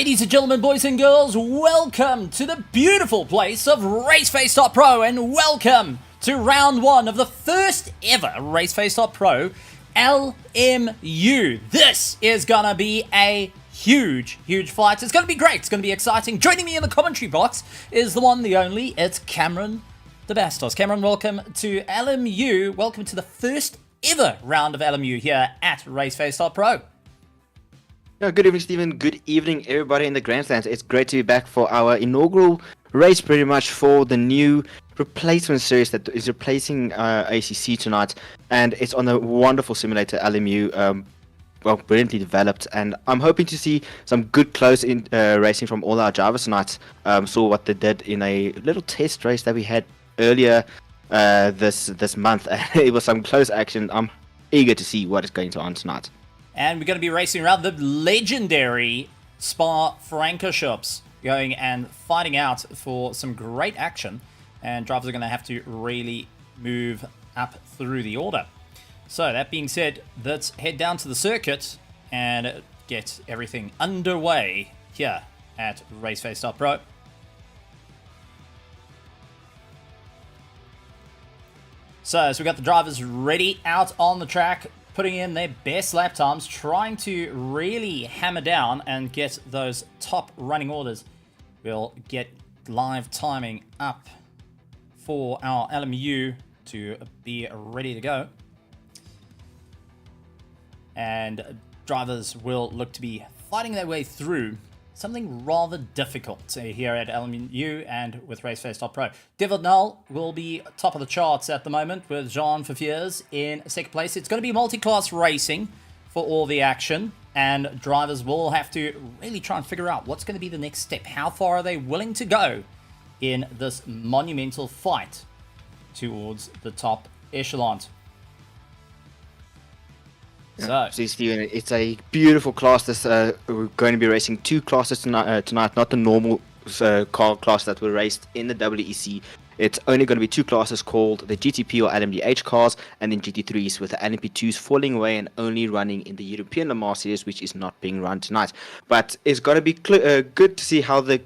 Ladies and gentlemen, boys and girls, welcome to the beautiful place of Raceface.Pro and welcome to round one of the first ever Raceface.Pro LMU. This is gonna be a huge fight. It's gonna be great. It's gonna be exciting. Joining me in the commentary box is the one, the only. It's Cameron the Bastos. Cameron, welcome to LMU. Welcome to the first ever round of LMU here at Raceface.Pro. Good evening, Stephen. Good evening, everybody in the grandstands. It's great to be back for our inaugural race, pretty much for the new replacement series that is replacing ACC tonight, and it's on a wonderful simulator, LMU. Well, brilliantly developed, and I'm hoping to see some good close in racing from all our drivers tonight. Saw what they did in a little test race that we had earlier this month. It was some close action. I'm eager to see what is going on tonight. And we're going to be racing around the legendary Spa-Francorchamps, going and fighting out for some great action. And drivers are going to have to really move up through the order. So that being said, let's head down to the circuit and get everything underway here at Raceface.Pro. So we've got the drivers ready out on the track, putting in their best lap times, trying to really hammer down and get those top running orders. We'll get live timing up for our LMU to be ready to go. And drivers will look to be fighting their way through something rather difficult here at LMU and with Raceface.Pro. David Null will be top of the charts at the moment with Jean Fafiers in second place. It's going to be multi-class racing for all the action, and drivers will have to really try and figure out what's going to be the next step. How far are they willing to go in this monumental fight towards the top echelons? So, Stephen, it's a beautiful class. We're going to be racing two classes tonight, not the normal car class that were raced in the WEC. It's only going to be two classes called the GTP or LMDH cars, and then GT3s, with the LMP2s falling away and only running in the European Le Mans series, which is not being run tonight. But it's going to be good to see how the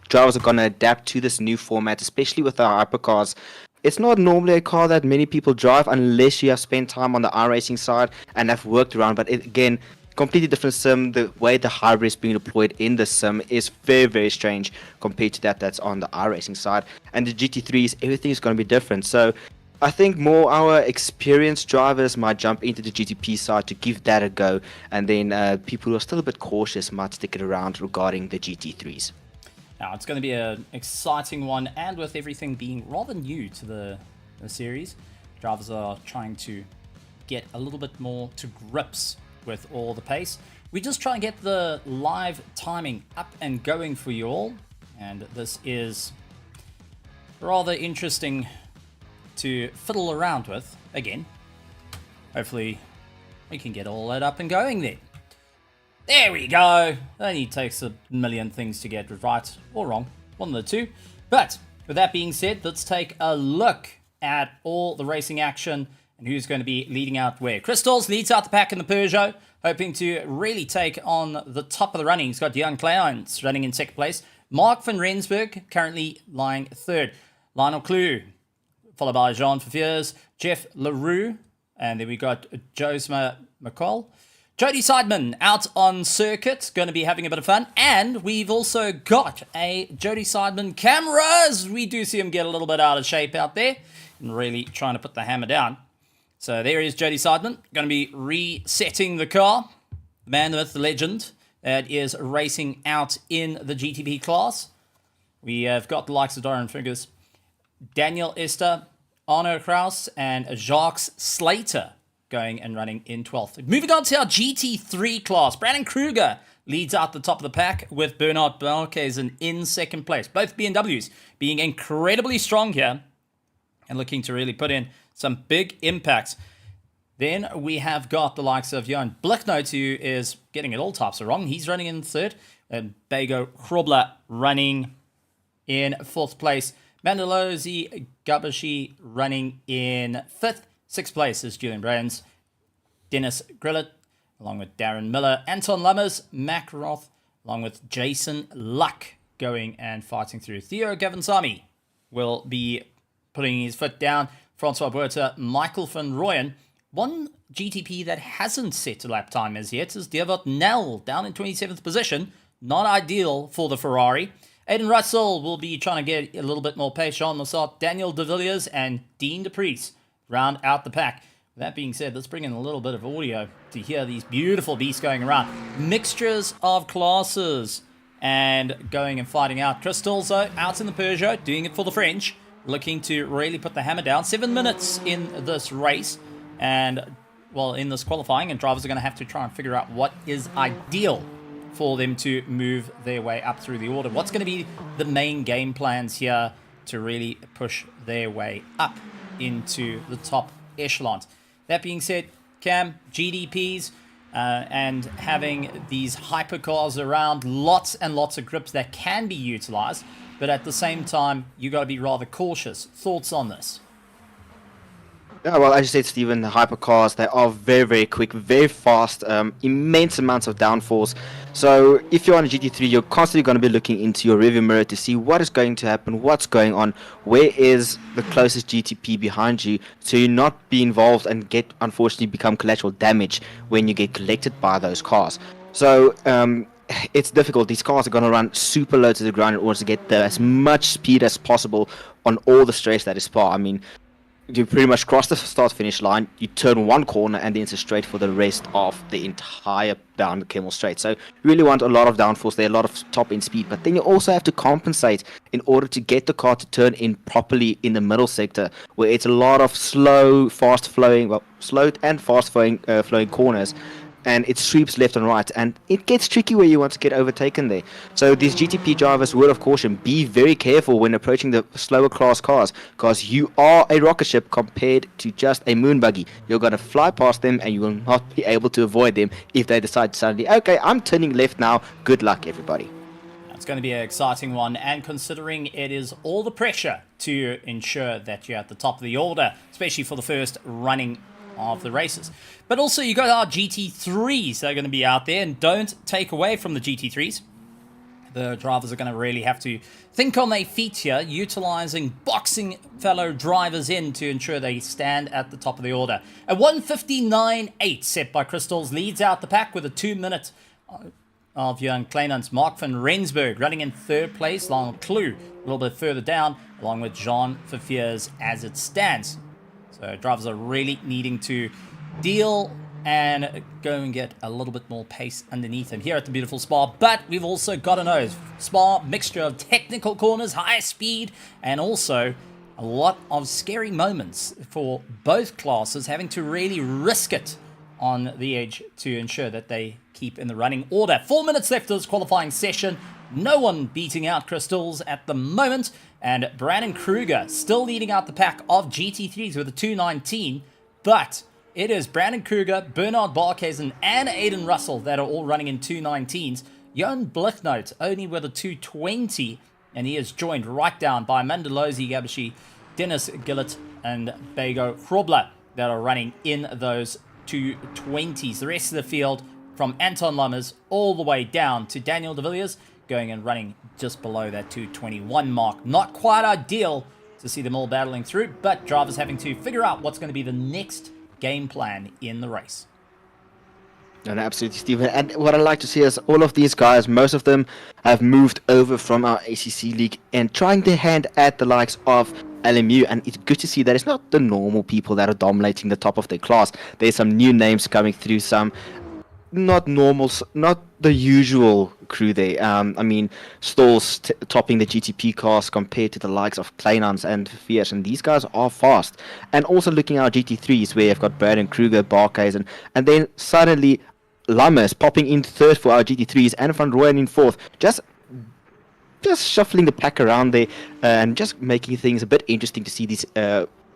drivers are going to adapt to this new format, especially with our hypercars. It's not normally a car that many people drive unless you have spent time on the iRacing side and have worked around. But again, completely different sim. The way the hybrid is being deployed in the sim is very strange compared to that's on the iRacing side. And the GT3s, everything is going to be different. So I think more our experienced drivers might jump into the GTP side to give that a go. And then people who are still a bit cautious might stick it around regarding the GT3s. Now, it's going to be an exciting one, and with everything being rather new to the series, drivers are trying to get a little bit more to grips with all the pace. We just try and get the live timing up and going for you all, and this is rather interesting to fiddle around with. Again, hopefully we can get all that up and going there. There we go. It only takes a million things to get right or wrong. One of the two. But with that being said, let's take a look at all the racing action and who's going to be leading out where. Crystals leads out the pack in the Peugeot, hoping to really take on the top of the running. He's got Jan Kleins running in second place. Mark van Rensburg currently lying third. Lionel Clue, followed by Jean Fafiers, Jeff LaRue, and then we got Josma McCall. Jody Seidman out on circuit, going to be having a bit of fun. And we've also got a Jody Seidman cameras. We do see him get a little bit out of shape out there and really trying to put the hammer down. So there is Jody Seidman, going to be resetting the car. The man with the legend that is racing out in the GTP class. We have got the likes of Dorian Fingers, Daniel Esther, Arno Kraus, and Jacques Slater going and running in 12th. Moving on to our GT3 class. Brandon Kruger leads out the top of the pack with Bernard Barkhuizen in second place. Both BMWs being incredibly strong here and looking to really put in some big impacts. Then we have got the likes of Johan Blicknote, who is getting it all types of wrong. He's running in third. And Bego Krobler running in fourth place. Mandalozi Gabashi running in fifth. Sixth place is Julian Brands, Dennis Grillet, along with Darren Miller, Anton Lummers, Mac Roth, along with Jason Luck going and fighting through. Theo Gavansami will be putting his foot down. Francois Buerta, Michael van Rooyen. One GTP that hasn't set a lap time as yet is Dewart Nel down in 27th position. Not ideal for the Ferrari. Aiden Russell will be trying to get a little bit more pace. Jean Mossat, Daniel De Villiers, and Dean De Priest round out the pack. With that being said, let's bring in a little bit of audio to hear these beautiful beasts going around. Mixtures of classes and going and fighting out. Crystals out in the Peugeot, doing it for the French, looking to really put the hammer down. 7 minutes in this race, and well, in this qualifying, and drivers are going to have to try and figure out what is ideal for them to move their way up through the order. What's going to be the main game plans here to really push their way up into the top echelons. That being said, Cam, GDPs, and having these hypercars around, lots and lots of grips that can be utilized, but at the same time, you got to be rather cautious. Thoughts on this? Yeah, well, as you said, Stephen, the hypercars, they are very, very quick, very fast, immense amounts of downforce. So if you're on a GT3, you're constantly going to be looking into your rearview mirror to see what is going to happen, what's going on, where is the closest GTP behind you, so you're not be involved and unfortunately become collateral damage when you get collected by those cars. So it's difficult. These cars are going to run super low to the ground in order to get as much speed as possible on all the straights that is Spa. I mean, you pretty much cross the start-finish line, you turn one corner, and then it's a straight for the rest of the entire down the Kemmel Straight. So you really want a lot of downforce there, a lot of top-end speed, but then you also have to compensate in order to get the car to turn in properly in the middle sector, where it's a lot of slow, fast-flowing, well, slow and fast-flowing flowing corners, and it sweeps left and right, and it gets tricky where you want to get overtaken there. So these GTP drivers, word of caution, be very careful when approaching the slower class cars, because you are a rocket ship compared to just a moon buggy. You're going to fly past them, and you will not be able to avoid them if they decide suddenly, okay, I'm turning left now, good luck everybody. It's going to be an exciting one, and considering it is all the pressure to ensure that you're at the top of the order, especially for the first running of the races. But also you got our GT3s that are going to be out there, and don't take away from the GT3s. The drivers are going to really have to think on their feet here, utilizing boxing fellow drivers in to ensure they stand at the top of the order. A 1:59.8 set by Crystals leads out the pack with a 2 minute of Jan Kleinans. Mark van Rensburg running in third place, Lionel Clue a little bit further down, along with Jean Verveers as it stands. So drivers are really needing to deal and go and get a little bit more pace underneath them here at the beautiful Spa. But we've also got to know, Spa, mixture of technical corners, high speed, and also a lot of scary moments for both classes, having to really risk it on the edge to ensure that they keep in the running order. 4 minutes left of this qualifying session. No one beating out Crystals at the moment. And Brandon Kruger still leading out the pack of GT3s with a 2:19. But it is Brandon Kruger, Bernard Barkhuizen, and Aiden Russell that are all running in 2:19s. Jan Blichnout only with a 2:20. And he is joined right down by Mandalozi Gabashi, Dennis Gillett, and Bego Hrobler that are running in those 2:20s. The rest of the field, from Anton Lammers all the way down to Daniel De Villiers, going and running just below that 2:21 mark. Not quite ideal to see them all battling through, but drivers having to figure out what's going to be the next game plan in the race. And absolutely, Stephen. And what I like to see is all of these guys, most of them have moved over from our ACC league and trying their hand at the likes of LMU, and it's good to see that it's not the normal people that are dominating the top of their class. There's some new names coming through, some not normal, not the usual crew there. I mean, Stalls topping the GTP cars compared to the likes of Kleinans and Fierce, and these guys are fast. And also looking at our GT3s, where you've got Brandon Kruger, Barkhuizen, and then suddenly Lammers popping in third for our GT3s, and Van Rooyen in fourth. Just shuffling the pack around there and just making things a bit interesting to see these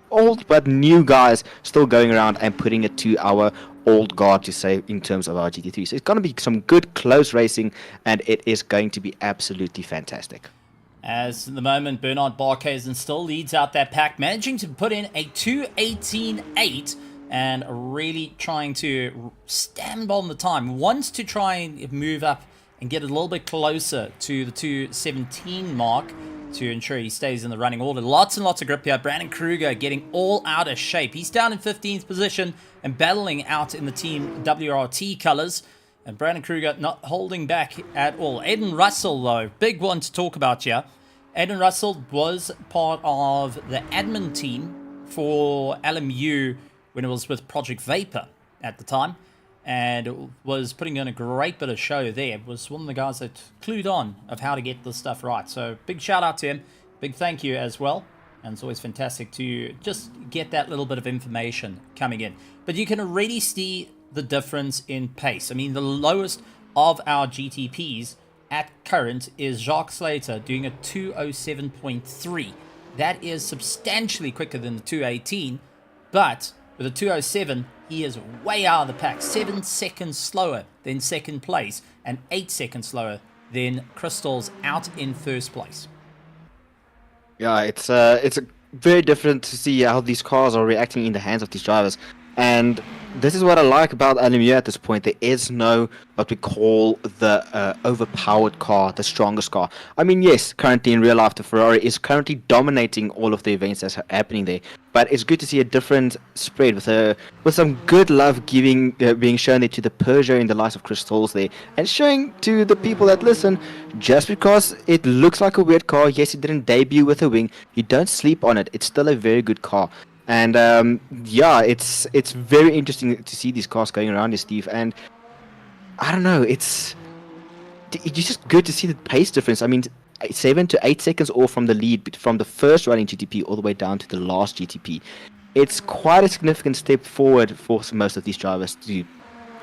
old but new guys still going around and putting it to our old guard, to say, in terms of our GT3. So it's going to be some good close racing, and it is going to be absolutely fantastic. As at the moment, Bernard Barkhuizen still leads out that pack, managing to put in a 2:18.8 and really trying to stand on the time. Wants to try and move up and get a little bit closer to the 217 mark to ensure he stays in the running order. Lots and lots of grip here. Brandon Kruger getting all out of shape. He's down in 15th position and battling out in the team WRT colors. And Brandon Kruger not holding back at all. Aiden Russell, though, big one to talk about here. Aiden Russell was part of the admin team for LMU when it was with Project Vapor at the time, and was putting in a great bit of show there. Was one of the guys that clued on of how to get this stuff right. So big shout out to him, big thank you as well. And it's always fantastic to just get that little bit of information coming in. But you can already see the difference in pace. I mean, the lowest of our GTPs at current is Jacques Slater doing a 207.3. That is substantially quicker than the 218, but with a 207, he is way out of the pack. 7 seconds slower than second place, and 8 seconds slower than Crystal's out in first place. Yeah, it's very different to see how these cars are reacting in the hands of these drivers. And this is what I like about LMU at this point. There is no what we call the overpowered car, the strongest car. I mean, yes, currently in real life, the Ferrari is currently dominating all of the events that's happening there. But it's good to see a different spread with some good love being shown there to the Peugeot in the likes of Crystals there, and showing to the people that listen, just because it looks like a weird car, yes, it didn't debut with a wing, you don't sleep on it. It's still a very good car. And yeah, it's very interesting to see these cars going around here, Steve. And I don't know, it's just good to see the pace difference. I mean, 7 to 8 seconds off from the lead from the first running GTP all the way down to the last GTP. It's quite a significant step forward for most of these drivers to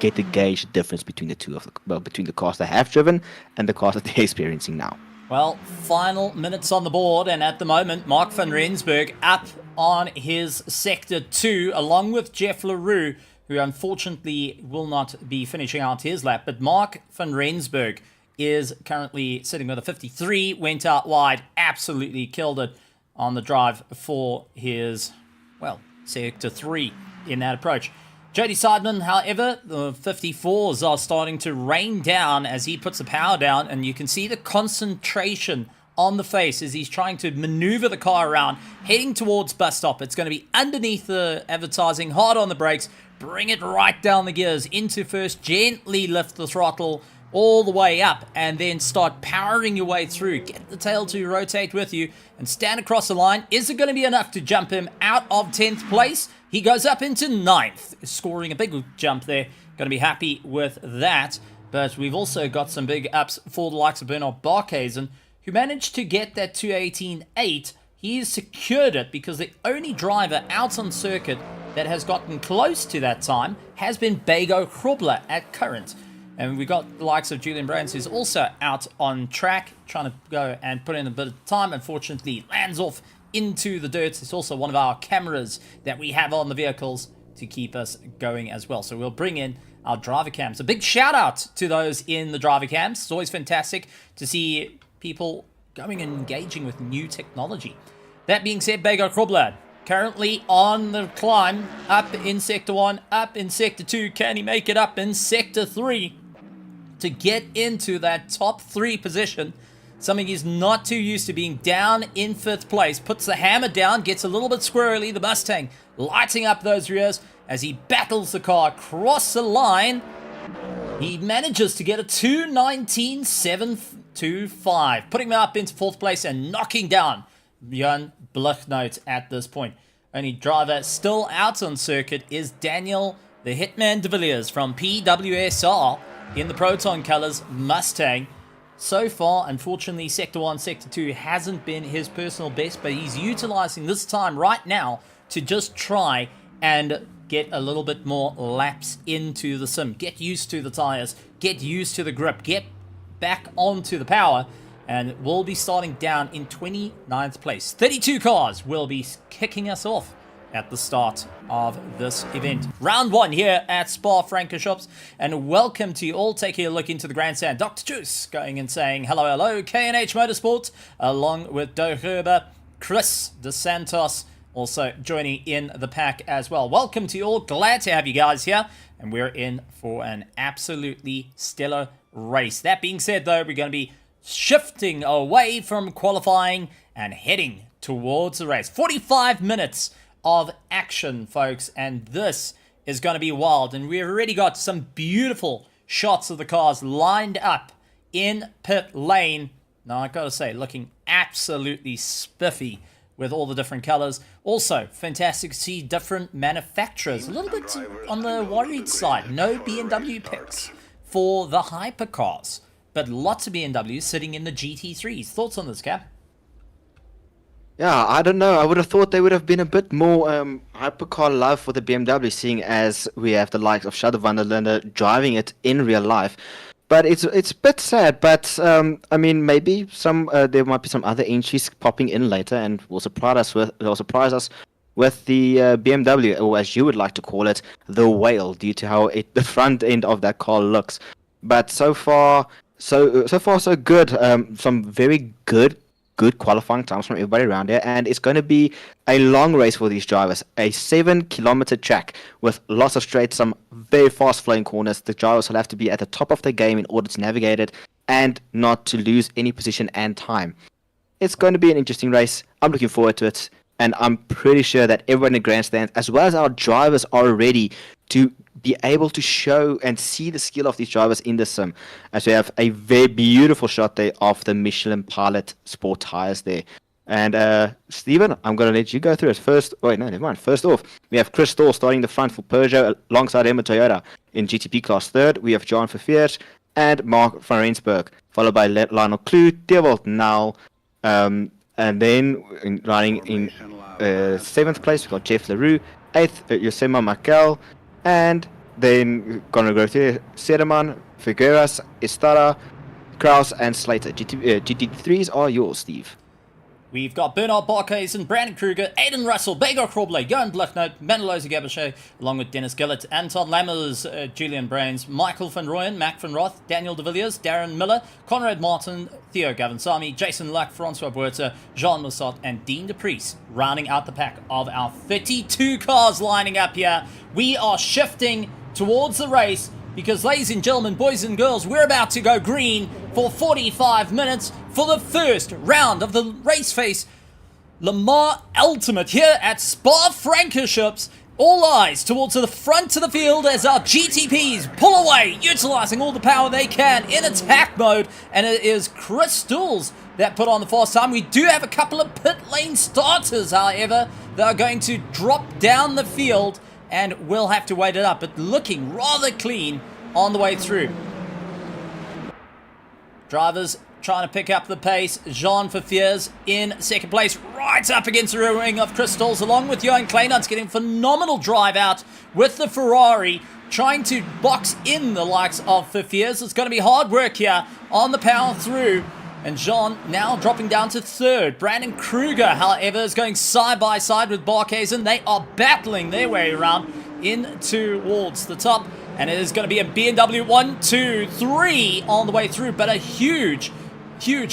get to gauge the difference between between the cars they have driven and the cars that they're experiencing now. Well, final minutes on the board, and at the moment, Mark van Rensburg up on his Sector 2, along with Jeff LaRue, who unfortunately will not be finishing out his lap. But Mark van Rensburg is currently sitting with a 53, went out wide, absolutely killed it on the drive for his, well, Sector 3 in that approach. Jody Seidman, however, the 54s are starting to rain down as he puts the power down, and you can see the concentration on the face as he's trying to maneuver the car around, heading towards bus stop. It's going to be underneath the advertising, hard on the brakes, bring it right down the gears into first, gently lift the throttle all the way up, and then start powering your way through. Get the tail to rotate with you and stand across the line. Is it going to be enough to jump him out of 10th place? He goes up into 9th, scoring a big jump there. Going to be happy with that. But we've also got some big ups for the likes of Bernard Barkhuizen, who managed to get that 218.8. He's secured it because the only driver out on circuit that has gotten close to that time has been Bego Krobler at current. And we got the likes of Julian Brands, who's also out on track, trying to go and put in a bit of time. Unfortunately, lands off into the dirt. It's also one of our cameras that we have on the vehicles to keep us going as well. So we'll bring in our driver cams. A big shout out to those in the driver cams. It's always fantastic to see people going and engaging with new technology. That being said, Bego Krobler currently on the climb, up in Sector 1, up in Sector 2. Can he make it up in Sector 3 to get into that top 3 position? Something he's not too used to, being down in 5th place. Puts the hammer down, gets a little bit squirrely. The Mustang lighting up those rears as he battles the car across the line. He manages to get a 2:19.725, putting him up into 4th place and knocking down Jan Bluchnout at this point. Only driver still out on circuit is Daniel the Hitman de Villiers from PWSR in the Proton Colors Mustang. So far, unfortunately, Sector 1, Sector 2 hasn't been his personal best, but he's utilizing this time right now to just try and get a little bit more laps into the sim. Get used to the tires, get used to the grip, get back onto the power, and we'll be starting down in 29th place. 32 cars will be kicking us off at the start of this event. Round 1 here at Spa-Francorchamps, and welcome to you all. Taking a look into the grandstand. Dr. Juice going and saying hello, K&H Motorsports, along with Do Gerber, Chris DeSantos, also joining in the pack as well. Welcome to you all. Glad to have you guys here. And we're in for an absolutely stellar race. That being said, though, we're going to be shifting away from qualifying and heading towards the race. 45 minutes of action, folks, and this is going to be wild. And we've already got some beautiful shots of the cars lined up in pit lane. Now, I gotta say, looking absolutely spiffy with all the different colors. Also, fantastic to see different manufacturers. A little bit on the worried side. No BMW picks for the hypercars, but lots of BMWs sitting in the GT3s. Thoughts on this, Cap? Yeah, I don't know. I would have thought there would have been a bit more hypercar love for the BMW, seeing as we have the likes of Shadow van der Linde driving it in real life. But it's a bit sad. But I mean, maybe there might be some other entries popping in later, and will surprise us with the BMW, or as you would like to call it, the whale, due to how the front end of that car looks. But so far so good. Some very good qualifying times from everybody around here, and it's going to be a long race for these drivers. A 7-kilometer track with lots of straights, some very fast flowing corners. The drivers will have to be at the top of the game in order to navigate it and not to lose any position and time. It's going to be an interesting race. I'm looking forward to it, and I'm pretty sure that everyone in the grandstand, as well as our drivers, are ready to be able to show and see the skill of these drivers in the sim, as we have a very beautiful shot there of the Michelin Pilot Sport tires there. And Steven, I'm going to let you go through it first. Wait, no, never mind. First off, we have Chris Stoll starting the front for Peugeot alongside Emma Toyota in GTP class third. We have John Verveers and Mark van Rensburg, followed by Lionel Clue, Theobald Nau, and then running in 7th place, we've got Jeff LaRue, 8th, Yosema Makel, and then gonna go through Sedeman, Figueras, Estrada, Kraus, and Slater. GT3s are yours, Steve. We've got Bernard Barkhuizen, Brandon Kruger, Aiden Russell, Begor Kroble, Johan Blichnout, Mendeloze Gabachet, along with Dennis Gillett, Anton Lammers, Julian Brains, Michael van Rooyen, Mac van Roth, Daniel de Villiers, Darren Miller, Conrad Martin, Theo Gavansami, Jason Luck, Francois Buerta, Jean Mossot, and Dean de Priest, rounding out the pack of our 32 cars lining up here. We are shifting towards the race, because, ladies and gentlemen, boys and girls, we're about to go green for 45 minutes for the first round of the Raceface Le Mans Ultimate here at Spa-Francorchamps. All eyes towards the front of the field as our GTPs pull away, utilizing all the power they can in attack mode. And it is Chris Stools that put on the fast time. We do have a couple of pit lane starters, however, that are going to drop down the field, and we'll have to wait it up, but looking rather clean on the way through. Drivers trying to pick up the pace. Jean Verveers in 2nd place, right up against the rear wing of Chris Stolz, along with Johan Kleinans getting phenomenal drive out with the Ferrari, trying to box in the likes of Verveers. It's going to be hard work here on the power through. And Jean now dropping down to 3rd. Brandon Kruger, however, is going side by side with Barkhuizen. They are battling their way around in towards the top. And it is going to be a BMW 1, 2, 3 on the way through. But a huge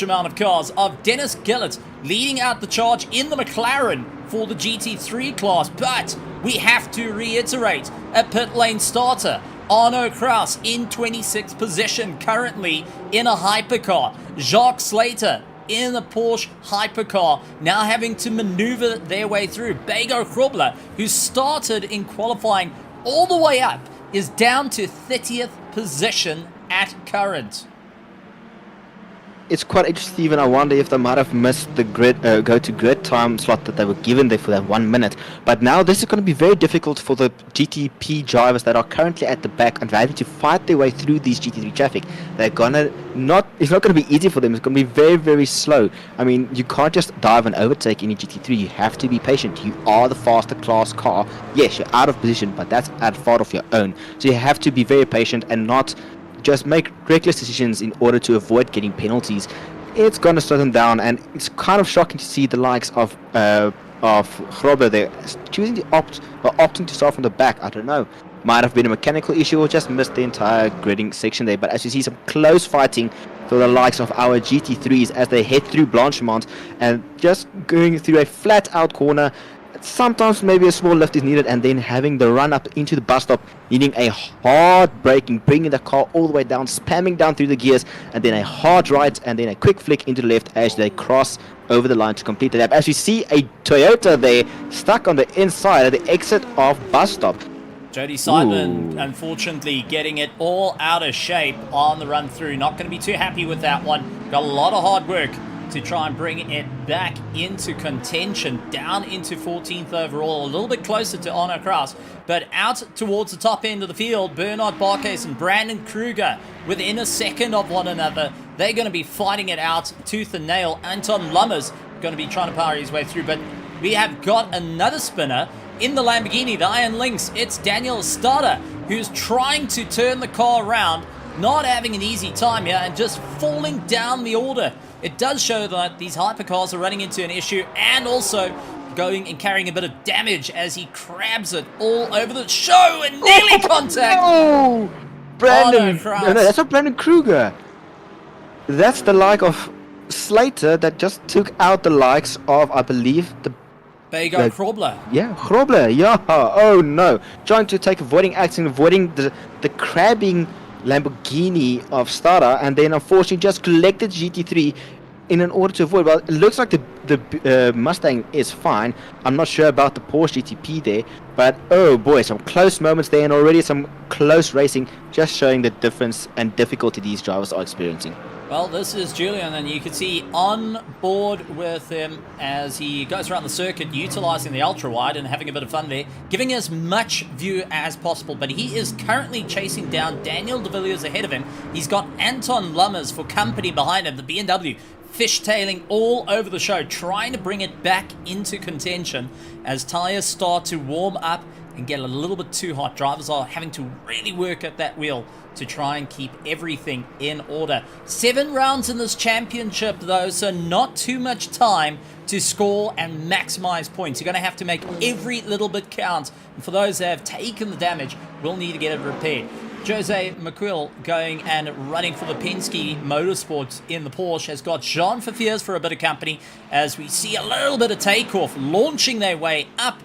amount of cars of Dennis Gillett leading out the charge in the McLaren for the GT3 class. But we have to reiterate, a pit lane starter, Arno Kraus in 26th position, currently in a hypercar. Jacques Slater in a Porsche hypercar, now having to maneuver their way through. Begor Krobler, who started in qualifying all the way up, is down to 30th position at current. It's quite interesting, even I wonder if they might have missed the go to grid time slot that they were given there for that 1 minute. But now this is going to be very difficult for the GTP drivers that are currently at the back and having to fight their way through these GT3 traffic. It's not going to be easy for them. It's going to be very, very slow. I mean, you can't just dive and overtake any GT3. You have to be patient. You are the faster class car. Yes, you're out of position, but that's at fault of your own. So you have to be very patient and not just make reckless decisions in order to avoid getting penalties. It's going to slow them down, and it's kind of shocking to see the likes of Grobe there choosing opting to start from the back. I don't know, might have been a mechanical issue or just missed the entire gridding section there. But as you see, some close fighting for the likes of our GT3s as they head through Blanchimont and just going through a flat out corner. sometimes maybe a small lift is needed, and then having the run up into the bus stop, needing a hard braking, bringing the car all the way down, spamming down through the gears, and then a hard right, and then a quick flick into the left as they cross over the line to complete the lap. As you see, a Toyota there stuck on the inside at the exit of bus stop. Jody Seidman, unfortunately, getting it all out of shape on the run through. Not going to be too happy with that one. Got a lot of hard work to try and bring it back into contention, down into 14th overall, a little bit closer to Honor Kraus, but out towards the top end of the field, Bernard Barkes and Brandon Kruger within a second of one another. They're going to be fighting it out tooth and nail. Anton Lummers going to be trying to power his way through, but we have got another spinner in the Lamborghini, the Iron Lynx. It's Daniel Estrada, who's trying to turn the car around, not having an easy time here, and just falling down the order. It does show that these hypercars are running into an issue, and also going and carrying a bit of damage as he crabs it all over the show and nearly contact. Oh, Brandon! No, that's not Brandon Kruger. That's the like of Slater that just took out the likes of, I believe, the Bego Krobler. Yeah, Krobler. Yeah. Oh no, trying to take avoiding accident, avoiding the crabbing Lamborghini of Stada, and then unfortunately just collected GT3 in an order to avoid. Well, it looks like the Mustang is fine. I'm not sure about the Porsche GTP there, but oh boy, some close moments there, and already some close racing, just showing the difference and difficulty these drivers are experiencing. Well, this is Julian, and you can see on board with him as he goes around the circuit, utilizing the ultra-wide and having a bit of fun there, giving as much view as possible. But he is currently chasing down Daniel de Villiers ahead of him. He's got Anton Lummers for company behind him, the BMW, fishtailing all over the show, trying to bring it back into contention as tires start to warm up and get a little bit too hot. Drivers are having to really work at that wheel to try and keep everything in order. 7 rounds in this championship though, so not too much time to score and maximize points. You're going to have to make every little bit count, and for those that have taken the damage, we'll need to get it repaired. Jose McQuill going and running for the Penske Motorsports in the Porsche has got Jean Fafiers for a bit of company as we see a little bit of takeoff, launching their way up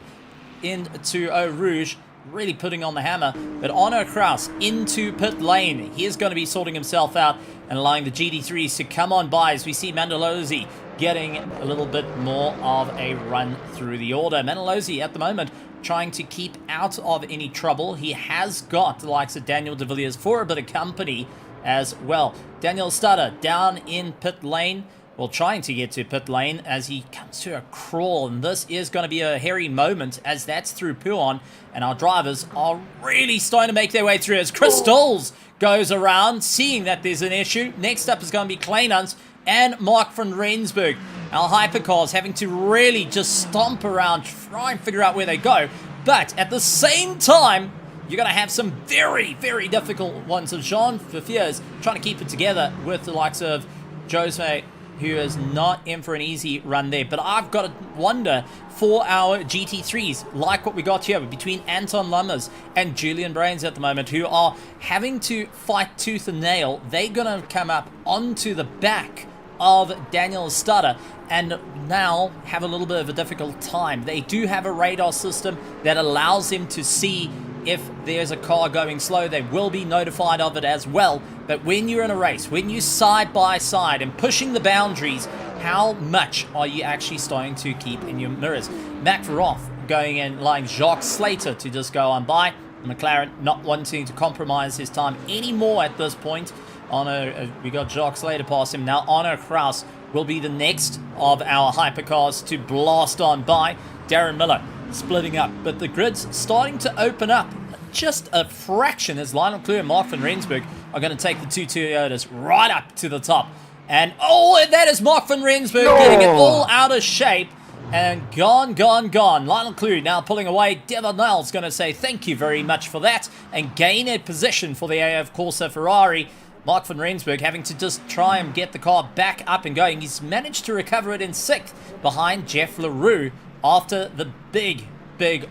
into Eau Rouge, really putting on the hammer. But Honor Kraus into pit lane. He is going to be sorting himself out and allowing the GT3s to come on by as we see Mandalozzi getting a little bit more of a run through the order. Mandalozzi at the moment trying to keep out of any trouble. He has got the likes of Daniel de Villiers for a bit of company as well. Daniel Estrada down in pit lane. Well, trying to get to pit lane as he comes to a crawl, and this is going to be a hairy moment as that's through Puon, and our drivers are really starting to make their way through as Chris Stolz goes around, seeing that there's an issue. Next up is going to be Kleinans and Mark van Rensburg. Our hypercars having to really just stomp around, try and figure out where they go, but at the same time, you're going to have some very, very difficult ones of Jean Fafiers trying to keep it together with the likes of Jose, who is not in for an easy run there. But I've got to wonder for our GT3s, like what we got here between Anton Lummers and Julian Brains at the moment, who are having to fight tooth and nail. They're going to come up onto the back of Daniel Estrada and now have a little bit of a difficult time. They do have a radar system that allows them to see if there's a car going slow. They will be notified of it as well. But when you're in a race, when you're side by side and pushing the boundaries, how much are you actually starting to keep in your mirrors? Mac Roth going in, allowing Jacques Slater to just go on by. McLaren not wanting to compromise his time anymore at this point. We got Jacques Slater past him. Now Honor Kraus will be the next of our hypercars to blast on by. Darren Miller splitting up, but the grid's starting to open up just a fraction as Lionel Clue and Mark van Rensburg are going to take the two Toyotas right up to the top. And oh, that is Mark van Rensburg getting it all out of shape and gone. Lionel Clue now pulling away. Devon Nell's going to say thank you very much for that and gain a position for the AF Corsa Ferrari. Mark van Rensburg having to just try and get the car back up and going. He's managed to recover it in 6th behind Jeff LaRue after the big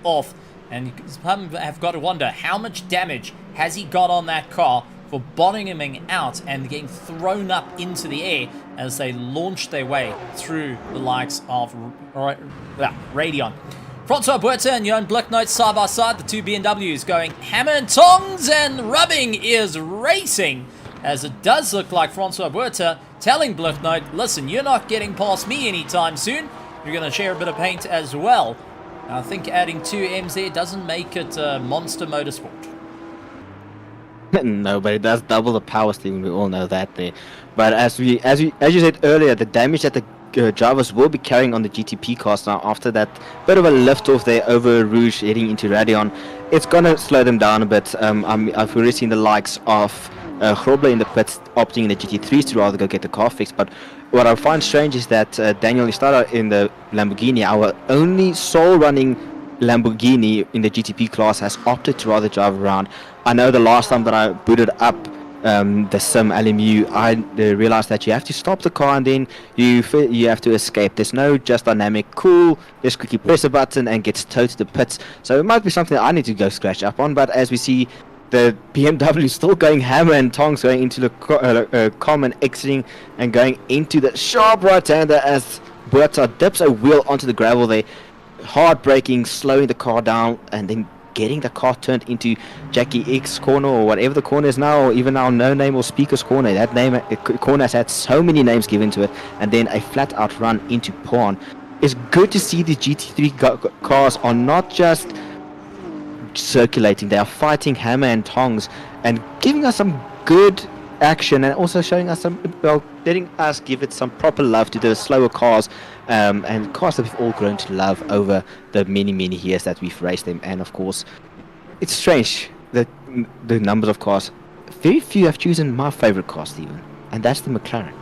off. And some have got to wonder how much damage has he got on that car for bottoming out and getting thrown up into the air as they launch their way through the likes of Radeon. Francois Buerta and Johan Blicknote side by side, the two BMWs going hammer and tongs, and rubbing is racing, as it does look like Francois Buerta telling Blicknote, listen, you're not getting past me anytime soon. You're going to share a bit of paint as well. I think adding 2 M's there doesn't make it monster motorsport. No, but it does double the power, Steven. We all know that there. But as you said earlier, the damage that the drivers will be carrying on the GTP cars now after that bit of a lift off there over Rouge heading into Radion, it's gonna slow them down a bit. I've already seen the likes of Grobler in the pits opting in the GT3s to rather go get the car fixed. But what I find strange is that Daniel Estrada in the Lamborghini, our only sole running Lamborghini in the GTP class, has opted to rather drive around. I know the last time that I booted up the sim LMU, I realized that you have to stop the car and then you have to escape. There's no just dynamic cool, just quickly press a button and gets towed to the pits. So it might be something I need to go scratch up on, but as we see, the BMW is still going hammer and tongs, going into the common, exiting and going into the sharp right-hander as Buerta dips a wheel onto the gravel there, hard braking, slowing the car down, and then getting the car turned into Jackie X corner, or whatever the corner is now, or even now No Name or Speaker's corner. That name corner has had so many names given to it, and then a flat out run into Pawn. It's good to see the GT3 cars are not just circulating, they are fighting hammer and tongs and giving us some good action, and also showing us some, well, letting us give it some proper love to the slower cars, and cars that we've all grown to love over the many years that we've raced them. And of course, it's strange that the numbers of cars, very few have chosen my favorite car, Stephen, and that's the McLaren.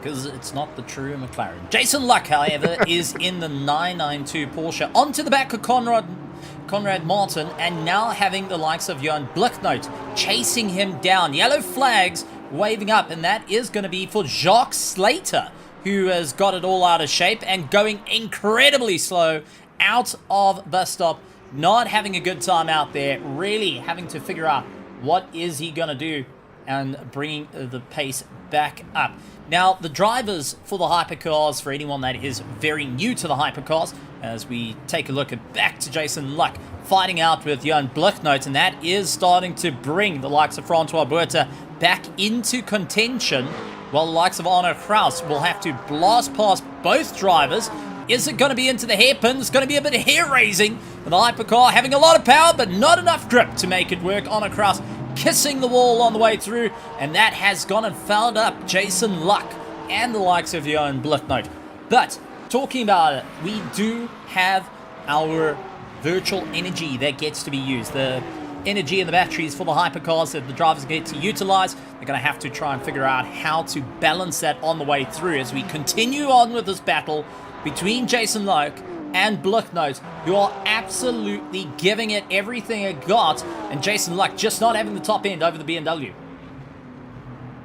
Because it's not the true McLaren. Jason Luck, however, is in the 992 Porsche, onto the back of Conrad Martin, and now having the likes of Johan Blicknote chasing him down. Yellow flags waving up, and that is going to be for Jacques Slater, who has got it all out of shape and going incredibly slow out of bus stop, not having a good time out there, really having to figure out what is he going to do and bringing the pace back up. Now, the drivers for the Hypercars, for anyone that is very new to the Hypercars, as we take a look at back to Jason Luck fighting out with Johan Blicknote, and that is starting to bring the likes of Francois Buerta back into contention, while the likes of Arno Kraus will have to blast past both drivers. Is it going to be into the hairpin? It's going to be a bit hair-raising. And the Hypercar having a lot of power, but not enough grip to make it work. Arno Kraus kissing the wall on the way through, and that has gone and fouled up Jason Luck and the likes of Johan Blicknote. But talking about it, we do have our virtual energy that gets to be used. The energy and the batteries for the Hypercars that the drivers get to utilize. They're going to have to try and figure out how to balance that on the way through as we continue on with this battle between Jason Luck and Blicknote, who are absolutely giving it everything it got, and Jason Luck just not having the top end over the BMW.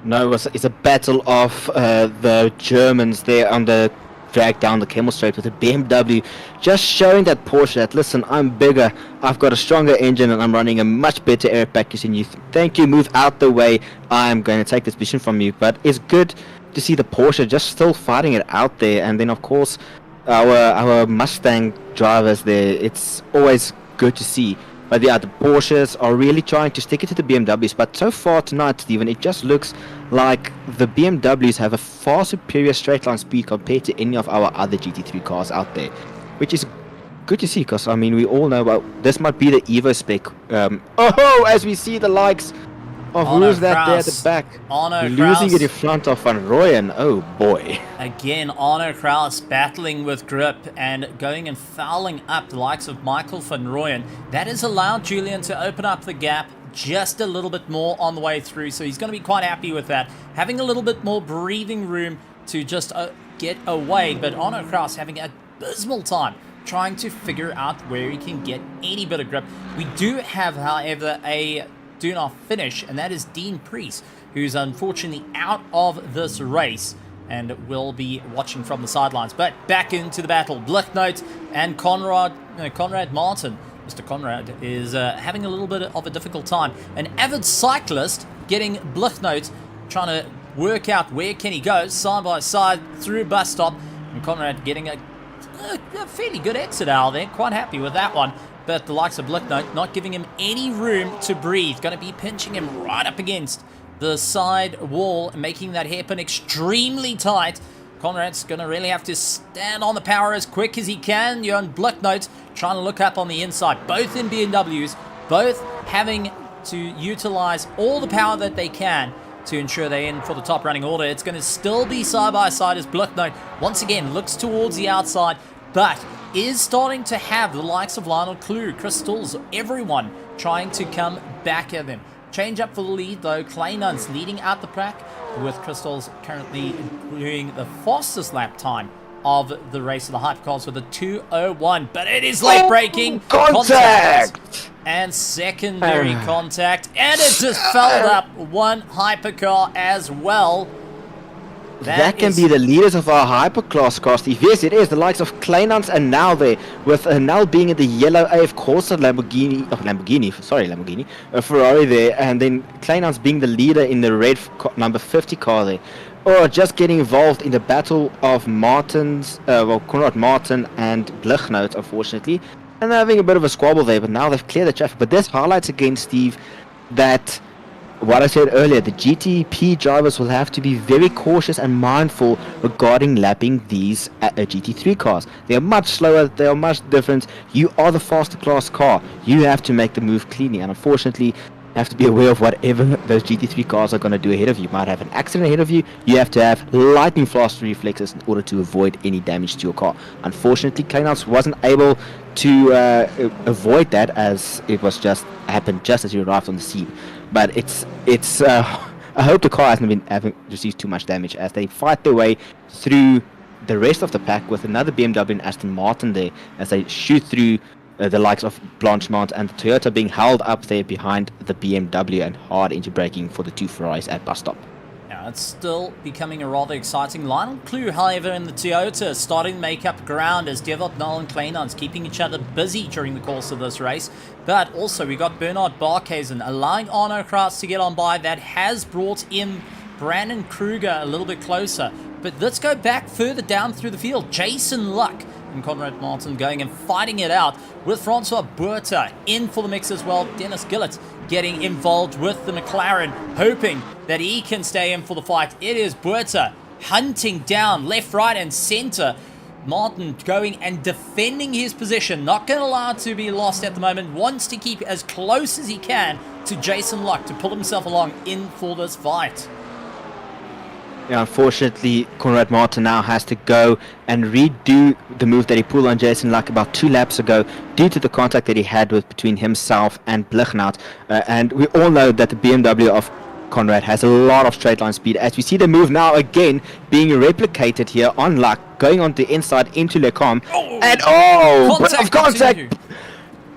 No, it's a battle of the Germans there on the drag down the Camel Straight with the BMW, just showing that Porsche that, listen, I'm bigger, I've got a stronger engine, and I'm running a much better air package than you. Thank you, move out the way, I'm going to take this position from you. But it's good to see the Porsche just still fighting it out there. And then of course our Mustang drivers there, it's always good to see. But yeah, the Porsches are really trying to stick it to the BMWs. But so far tonight, Stephen, it just looks like the BMWs have a far superior straight line speed compared to any of our other GT3 cars out there, which is good to see, because I mean, we all know about this might be the Evo spec. As we see the likes of who's that there at the back, losing it in front of Van Rooyen. Oh boy. Again, Arno Kraus battling with grip and going and fouling up the likes of Michael Van Rooyen. That has allowed Julian to open up the gap just a little bit more on the way through, so he's going to be quite happy with that, having a little bit more breathing room to just get away. But Arno Kraus having an abysmal time trying to figure out where he can get any bit of grip. We do have, however, a do not finish, and that is Dean Priest, who's unfortunately out of this race and will be watching from the sidelines. But back into the battle, Blicknote and Conrad Martin. Mr. Conrad is having a little bit of a difficult time. An avid cyclist getting Blicknote, trying to work out where can he go, side by side through bus stop, and Conrad getting a a fairly good exit out there. Quite happy with that one. But the likes of Blicknote not giving him any room to breathe. Going to be pinching him right up against the side wall, making that hairpin extremely tight. Conrad's going to really have to stand on the power as quick as he can. You're on Blicknote trying to look up on the inside. Both in BMWs, both having to utilize all the power that they can to ensure they're in for the top running order. It's going to still be side by side as Blicknote once again looks towards the outside, but is starting to have the likes of Lionel Clue, Crystals, everyone trying to come back at him. Change up for the lead though. Clay Nuns leading out the pack, with Crystals currently doing the fastest lap time of the race of the Hypercars with a 2:01, but it is late braking contact and secondary contact, and it just fouled up one Hypercar as well. That can be the leaders of our hyperclass car, Steve. Yes, it is. The likes of Kleinans and Nel there, with Nel being in the yellow AF Corsa Lamborghini, Ferrari there, and then Kleinans being the leader in the red number 50 car there. Or just getting involved in the battle of Conrad Martin and Blicknote, unfortunately, and they're having a bit of a squabble there, but now they've cleared the traffic. But this highlights again, Steve, that what I said earlier, the GTP drivers will have to be very cautious and mindful regarding lapping these GT3 cars. They are much slower, they are much different. You are the faster class car. You have to make the move cleanly, and unfortunately, you have to be aware of whatever those GT3 cars are going to do ahead of you. You might have an accident ahead of you. You have to have lightning fast reflexes in order to avoid any damage to your car. Unfortunately, Kleinans wasn't able to avoid that, as it was just happened just as he arrived on the scene. But I hope the car hasn't received too much damage as they fight their way through the rest of the pack with another BMW and Aston Martin there as they shoot through the likes of Blanchemont and the Toyota being held up there behind the BMW and hard into braking for the two Ferraris at bus stop. Yeah, it's still becoming a rather exciting Lionel Clue, however, in the Toyota starting to make up ground as Devot, Null and Kleinans keeping each other busy during the course of this race. But also we got Bernard Barkhuizen allowing Arno Kraus to get on by. That has brought in Brandon Kruger a little bit closer. But let's go back further down through the field. Jason Luck and Conrad Martin going and fighting it out with Francois Buerta in for the mix as well. Dennis Gillett getting involved with the McLaren, hoping that he can stay in for the fight. It is Buerta hunting down left, right, and center. Martin going and defending his position, not going to allow it to be lost at the moment, wants to keep as close as he can to Jason Luck to pull himself along in for this fight. Yeah, unfortunately, Conrad Martin now has to go and redo the move that he pulled on Jason Luck about 2 laps ago due to the contact that he had between himself and Blicknout. And we all know that the BMW of Conrad has a lot of straight line speed, as we see the move now again being replicated here on Luck, going on the inside into Lecom. Contact!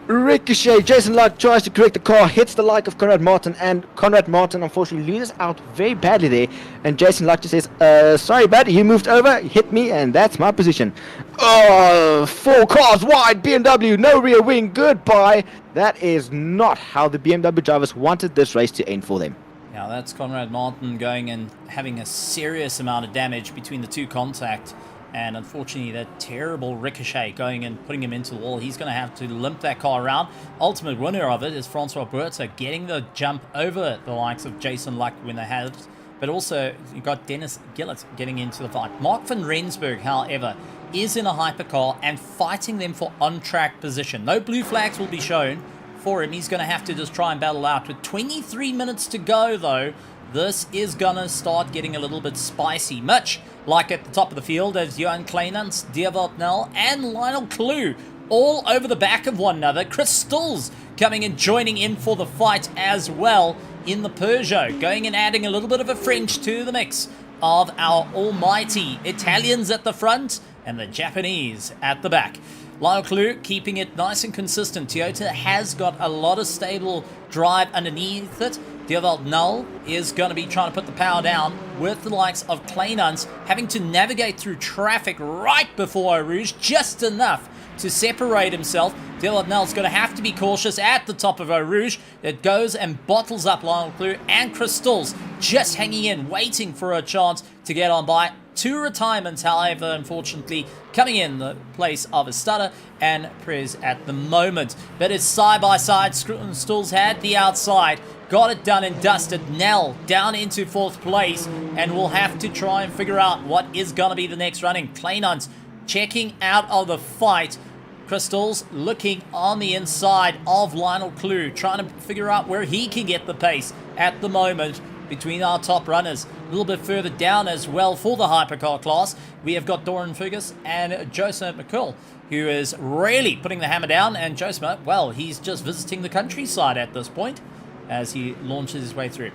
Ricochet. Jason Luck tries to correct the car, hits the like of Conrad Martin, and Conrad Martin unfortunately loses out very badly there. And Jason Luck just says, sorry bud, you moved over, hit me, and that's my position. 4 cars wide, BMW, no rear wing, goodbye. That is not how the BMW drivers wanted this race to end for them. Now that's Conrad Martin going and having a serious amount of damage between the two contact. And unfortunately, that terrible ricochet going and putting him into the wall. He's going to have to limp that car around. Ultimate winner of it is Francois Buerta getting the jump over the likes of Jason Luck when they had it. But also, you got Dennis Gillett getting into the fight. Mark van Rensburg, however, is in a hypercar and fighting them for on-track position. No blue flags will be shown for him. He's going to have to just try and battle out. With 23 minutes to go, though, this is going to start getting a little bit spicy. Much like at the top of the field as Johan Kleinans, Dierwold Nel, and Lionel Clue all over the back of one another. Crystals coming and joining in for the fight as well in the Peugeot, going and adding a little bit of a French to the mix of our almighty Italians at the front and the Japanese at the back. Lionel Clue keeping it nice and consistent. Toyota has got a lot of stable drive underneath it. Dierwold Null is going to be trying to put the power down with the likes of Kleinans having to navigate through traffic right before Eau Rouge, just enough to separate himself. Dierwold Null's going to have to be cautious at the top of Eau Rouge. It goes and bottles up Lionel Clue and Crystals just hanging in, waiting for a chance to get on by. Two retirements, however, unfortunately, coming in the place of Estada and Prez at the moment. But it's side-by-side. Stools had the outside. Got it done and dusted. Nell down into 4th place. And we'll have to try and figure out what is going to be the next running. Kleinans checking out of the fight. Crystals looking on the inside of Lionel Clue, trying to figure out where he can get the pace at the moment between our top runners. A little bit further down as well for the hypercar class, we have got Doran Fergus and Joseph McCall, who is really putting the hammer down. And Joseph, well, he's just visiting the countryside at this point as he launches his way through.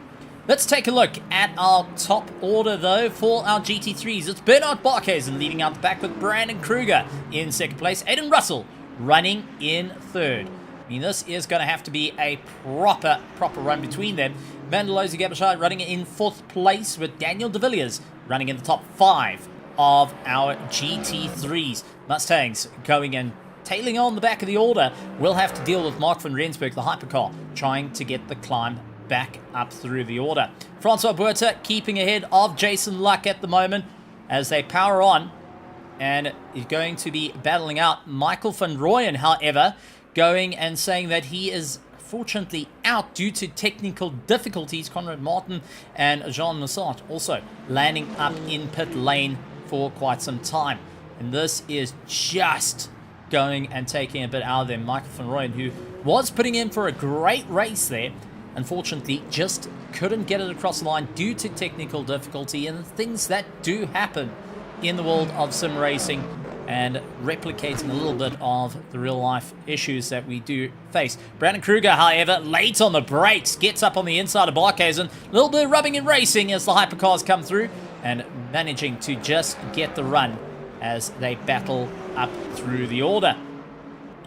Let's take a look at our top order, though, for our GT3s. It's Bernard Barkhuizen leading out the back with Brandon Kruger in 2nd place. Aiden Russell running in 3rd. I mean, this is going to have to be a proper run between them. Vandalozi Gabashai running in 4th place with Daniel De Villiers running in the top 5 of our GT3s. Mustangs going and tailing on the back of the order. We'll have to deal with Mark van Rensburg, the hypercar, trying to get the climb back up through the order. Francois Buerta keeping ahead of Jason Luck at the moment as they power on, and is going to be battling out Michael van Rooyen, however, going and saying that he is fortunately out due to technical difficulties. Conrad Martin and Jean Massart also landing up in pit lane for quite some time, and this is just going and taking a bit out of them. Michael van Rooyen, who was putting in for a great race there, unfortunately just couldn't get it across the line due to technical difficulty and things that do happen in the world of sim racing, and replicating a little bit of the real life issues that we do face. Brandon Kruger, however, late on the brakes, gets up on the inside of Barkhuizen. A little bit of rubbing and racing as the hypercars come through, and managing to just get the run as they battle up through the order.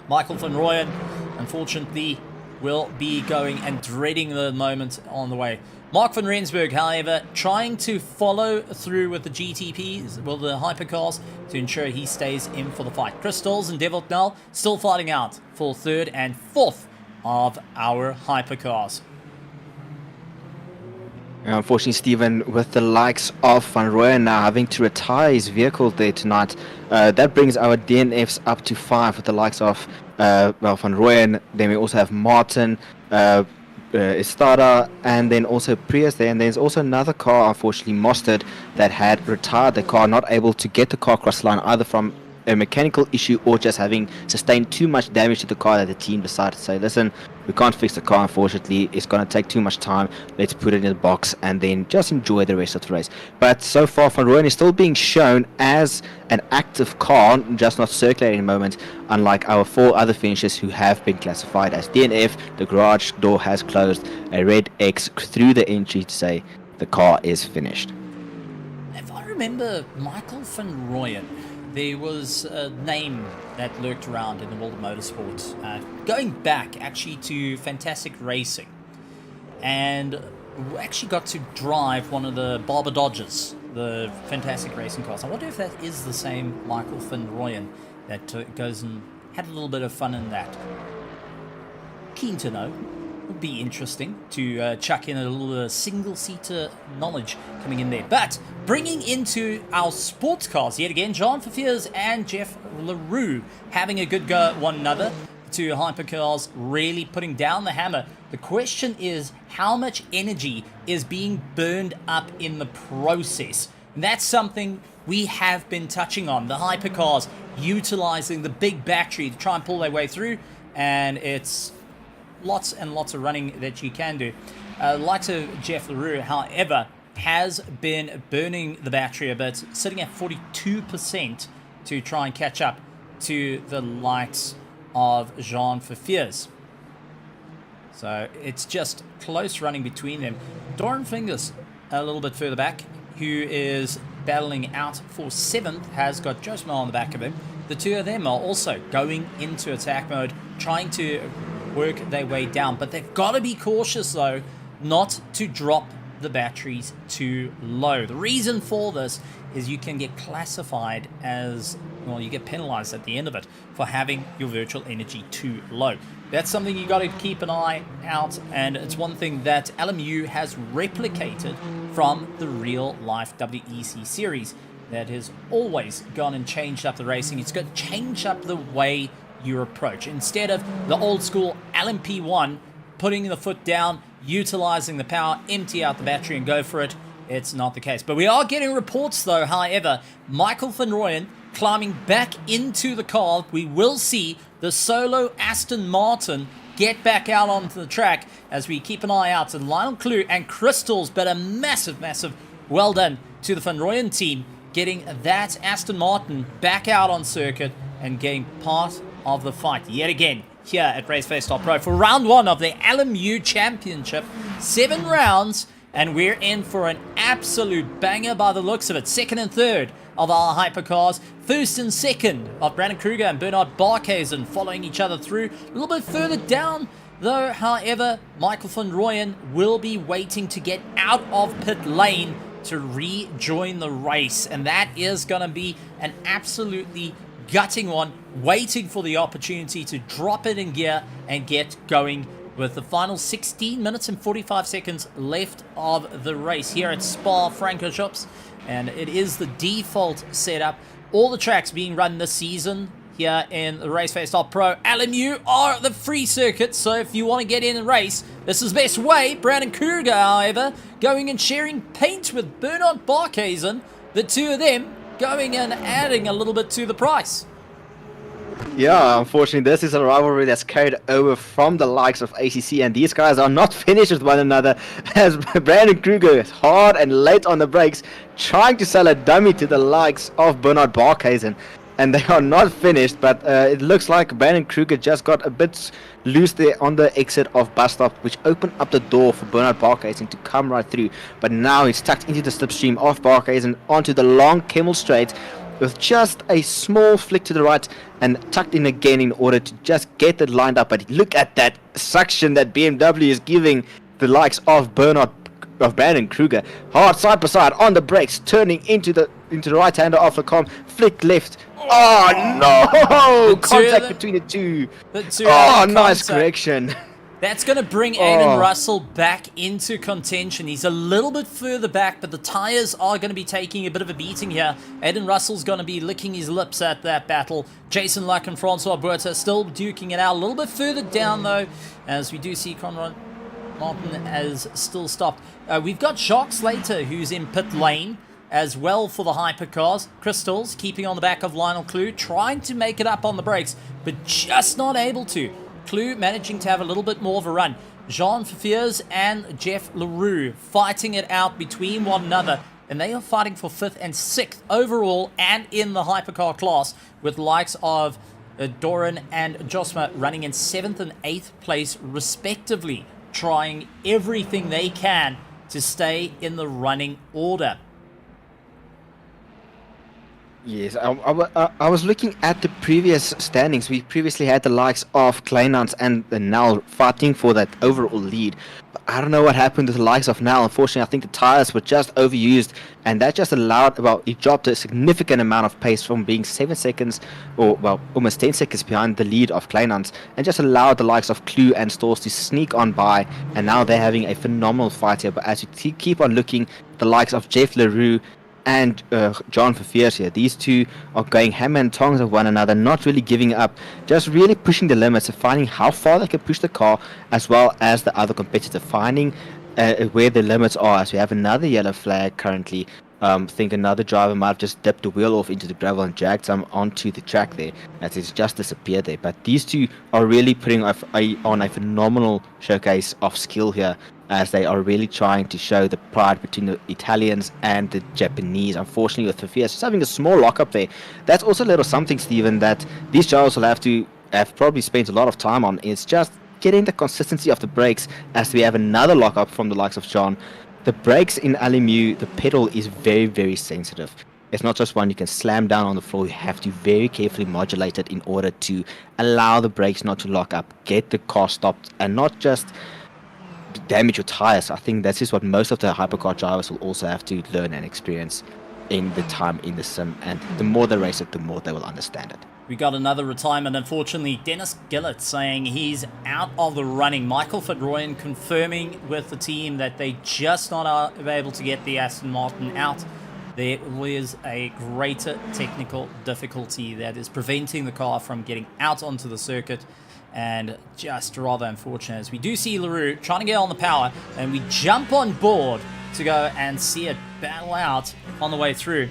Michael van Rooyen, unfortunately, will be going and dreading the moment on the way. Mark van Rensburg, however, trying to follow through with the GTPs, well, the hypercars, to ensure he stays in for the fight. Crystals and Devil Knell still fighting out for 3rd and 4th of our hypercars. Unfortunately, Stephen, with the likes of Van Rooyen now having to retire his vehicle there tonight, that brings our DNFs up to 5 with the likes of Van Rooyen. Then we also have Martin, Estada, and then also Prius there. And there's also another car, unfortunately, Mostert, that had retired the car, not able to get the car across the line, either from a mechanical issue or just having sustained too much damage to the car that the team decided to say, listen, we can't fix the car, unfortunately, it's going to take too much time, let's put it in the box and then just enjoy the rest of the race. But so far, Van Rooyen is still being shown as an active car, just not circulating at the moment, unlike our 4 other finishers who have been classified as DNF. The garage door has closed, a red X through the entry to say the car is finished. If I remember Michael van Rooyen, there was a name that lurked around in the world of motorsport, going back actually to Fantastic Racing, and we actually got to drive one of the Barber Dodgers, the Fantastic Racing cars. I wonder if that is the same Michael van Rooyen that goes and had a little bit of fun in that. Keen to know. Would be interesting to chuck in a little single-seater knowledge coming in there. But bringing into our sports cars yet again, John Verveers and Jeff LaRue having a good go at one another. The 2 hypercars really putting down the hammer. The question is, how much energy is being burned up in the process? And that's something we have been touching on. The hypercars utilizing the big battery to try and pull their way through, and it's lots and lots of running that you can do. Likes of Jeff LaRue, however, has been burning the battery a bit, sitting at 42% to try and catch up to the likes of Jean Verveers. So it's just close running between them. Doran Fingers a little bit further back, who is battling out for 7th, has got Joe Small on the back of him. The 2 of them are also going into attack mode, trying to work their way down, but they've got to be cautious though not to drop the batteries too low. The reason for this is you can get classified as, well, you get penalized at the end of it for having your virtual energy too low. That's something you got to keep an eye out, and it's one thing that LMU has replicated from the real life WEC series. that has always gone and changed up the racing. It's got to change up the way you approach. Instead of the old school LMP1, putting the foot down, utilizing the power, empty out the battery and go for it, it's not the case. But we are getting reports though, however, Michael van Rooyen climbing back into the car. We will see the solo Aston Martin get back out onto the track as we keep an eye out. And Lionel Clue and Crystals, but a massive well done to the Van Rooyen team, getting that Aston Martin back out on circuit and getting part of the fight yet again here at Raceface.Pro for round 1 of the LMU Championship. 7 rounds, and we're in for an absolute banger by the looks of it. Second and third of our hypercars. First and second of Brandon Kruger and Bernard Barkhuizen following each other through. A little bit further down, though, however, Michael van Rooyen will be waiting to get out of pit lane to rejoin the race. And that is going to be an absolutely gutting one, waiting for the opportunity to drop it in gear and get going with the final 16 minutes and 45 seconds left of the race here at Spa-Francorchamps. And it is the default setup. All the tracks being run this season here in the Raceface.Pro. LMU are the free circuit, so if you want to get in and race, this is the best way. Brandon Kruger, however, going and sharing paint with Bernard Barkhuizen. The two of them going and adding a little bit to the price. Yeah, unfortunately, this is a rivalry that's carried over from the likes of ACC, and these guys are not finished with one another, as Brandon Kruger is hard and late on the brakes, trying to sell a dummy to the likes of Bernard Barkhuizen, and they are not finished. But it looks like Brandon Kruger just got a bit loose there on the exit of bus stop, which opened up the door for Bernard Barkhuizen to come right through. But now he's tucked into the slipstream of Barkhuizen onto the long Kemmel straight, with just a small flick to the right and tucked in again in order to just get it lined up. But look at that suction that BMW is giving the likes of Brandon Kruger. Hard side by side on the brakes, turning into the right hander of the car, flick left. Oh no! Contact between the two. Oh, nice correction. That's going to bring Aiden Russell back into contention. He's a little bit further back, but the tyres are going to be taking a bit of a beating here. Aiden Russell's going to be licking his lips at that battle. Jason Luck and Francois Buerta still duking it out. A little bit further down, though, as we do see Conrad Martin has still stopped. We've got Jacques Slater, who's in pit lane as well for the hypercars. Crystals keeping on the back of Lionel Clue, trying to make it up on the brakes, but just not able to. Clue managing to have a little bit more of a run. Jean Fifiers and Jeff Leroux fighting it out between one another, and they are fighting for 5th and 6th overall and in the hypercar class, with the likes of Doran and Josma running in 7th and 8th place respectively, trying everything they can to stay in the running order. Yes, I was looking at the previous standings. We previously had the likes of Kleinans and Nel fighting for that overall lead. But I don't know what happened to the likes of Nel. Unfortunately, I think the tires were just overused, and that just allowed, it dropped a significant amount of pace from being 7 seconds, or almost 10 seconds behind the lead of Kleinans, and just allowed the likes of Clue and Stores to sneak on by, and now they're having a phenomenal fight here. But as you keep on looking, the likes of Jeff Leroux and John Fifiers here, these two are going hammer and tongs of one another, not really giving up, just really pushing the limits of finding how far they can push the car, as well as the other competitor, finding where the limits are. As we have another yellow flag currently. I think another driver might have just dipped the wheel off into the gravel and dragged some onto the track there, as it's just disappeared there. But these two are really putting on a phenomenal showcase of skill here, as they are really trying to show the pride between the Italians and the Japanese. Unfortunately, with Fifiers just having a small lockup there, that's also a little something, Stephen, that these drivers will have probably spent a lot of time on. It's just getting the consistency of the brakes, as we have another lockup from the likes of John. The brakes in LMU, the pedal is very, very sensitive. It's not just one you can slam down on the floor. You have to very carefully modulate it in order to allow the brakes not to lock up, get the car stopped, and not just damage your tires. I think that is what most of the hypercar drivers will also have to learn and experience in the time in the sim, and the more they race it, the more they will understand it. We got another retirement, unfortunately. Dennis Gillett saying he's out of the running. Michael van Rooyen confirming with the team that they just not able to get the Aston Martin out there is a greater technical difficulty that is preventing the car from getting out onto the circuit, and just rather unfortunate as we do see LaRue trying to get on the power, and we jump on board to go and see it battle out on the way through.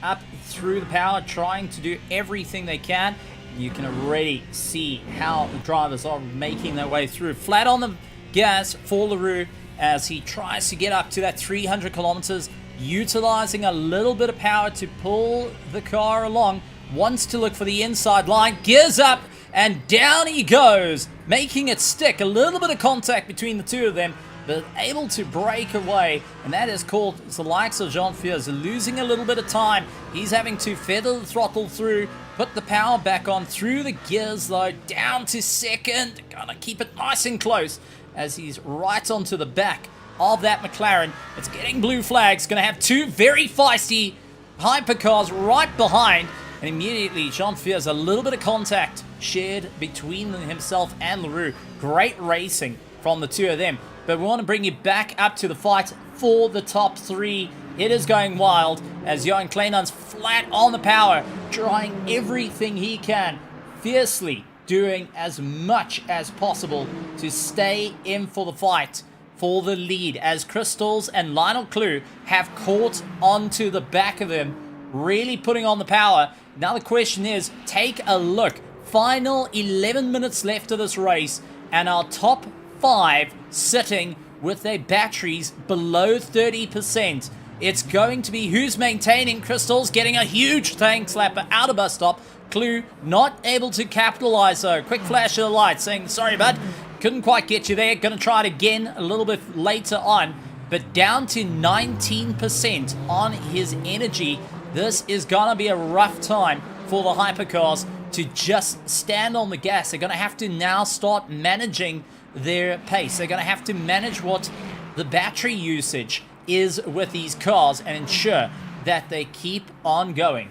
Up through the power, trying to do everything they can. You can already see how the drivers are making their way through. Flat on the gas for LaRue as he tries to get up to that 300 kilometers, utilizing a little bit of power to pull the car along. Wants to look for the inside line, gears up, and down he goes, making it stick. A little bit of contact between the two of them, but able to break away, and that is called the likes of Jean Fiers losing a little bit of time. He's having to feather the throttle through, put the power back on through the gears though, down to second. Gonna keep it nice and close as he's right onto the back of that McLaren. It's getting blue flags, gonna have two very feisty hypercars right behind, and immediately Jean Fiers, a little bit of contact shared between himself and LaRue. Great racing from the two of them. But we want to bring you back up to the fight for the top three. It is going wild as Johan Kleinan's flat on the power, trying everything he can, fiercely doing as much as possible to stay in for the fight for the lead, as Crystals and Lionel Clue have caught onto the back of him, really putting on the power. Now the question is, take a look. Final 11 minutes left of this race, and our top 5 sitting with their batteries below 30%. It's going to be who's maintaining. Crystals getting a huge tank slapper out of bus stop. Clue not able to capitalize though. Quick flash of the light saying, sorry bud, couldn't quite get you there. Gonna try it again a little bit later on, but down to 19% on his energy. This is gonna be a rough time for the hypercars to just stand on the gas. They're gonna have to now start managing their pace. They're going to have to manage what the battery usage is with these cars and ensure that they keep on going.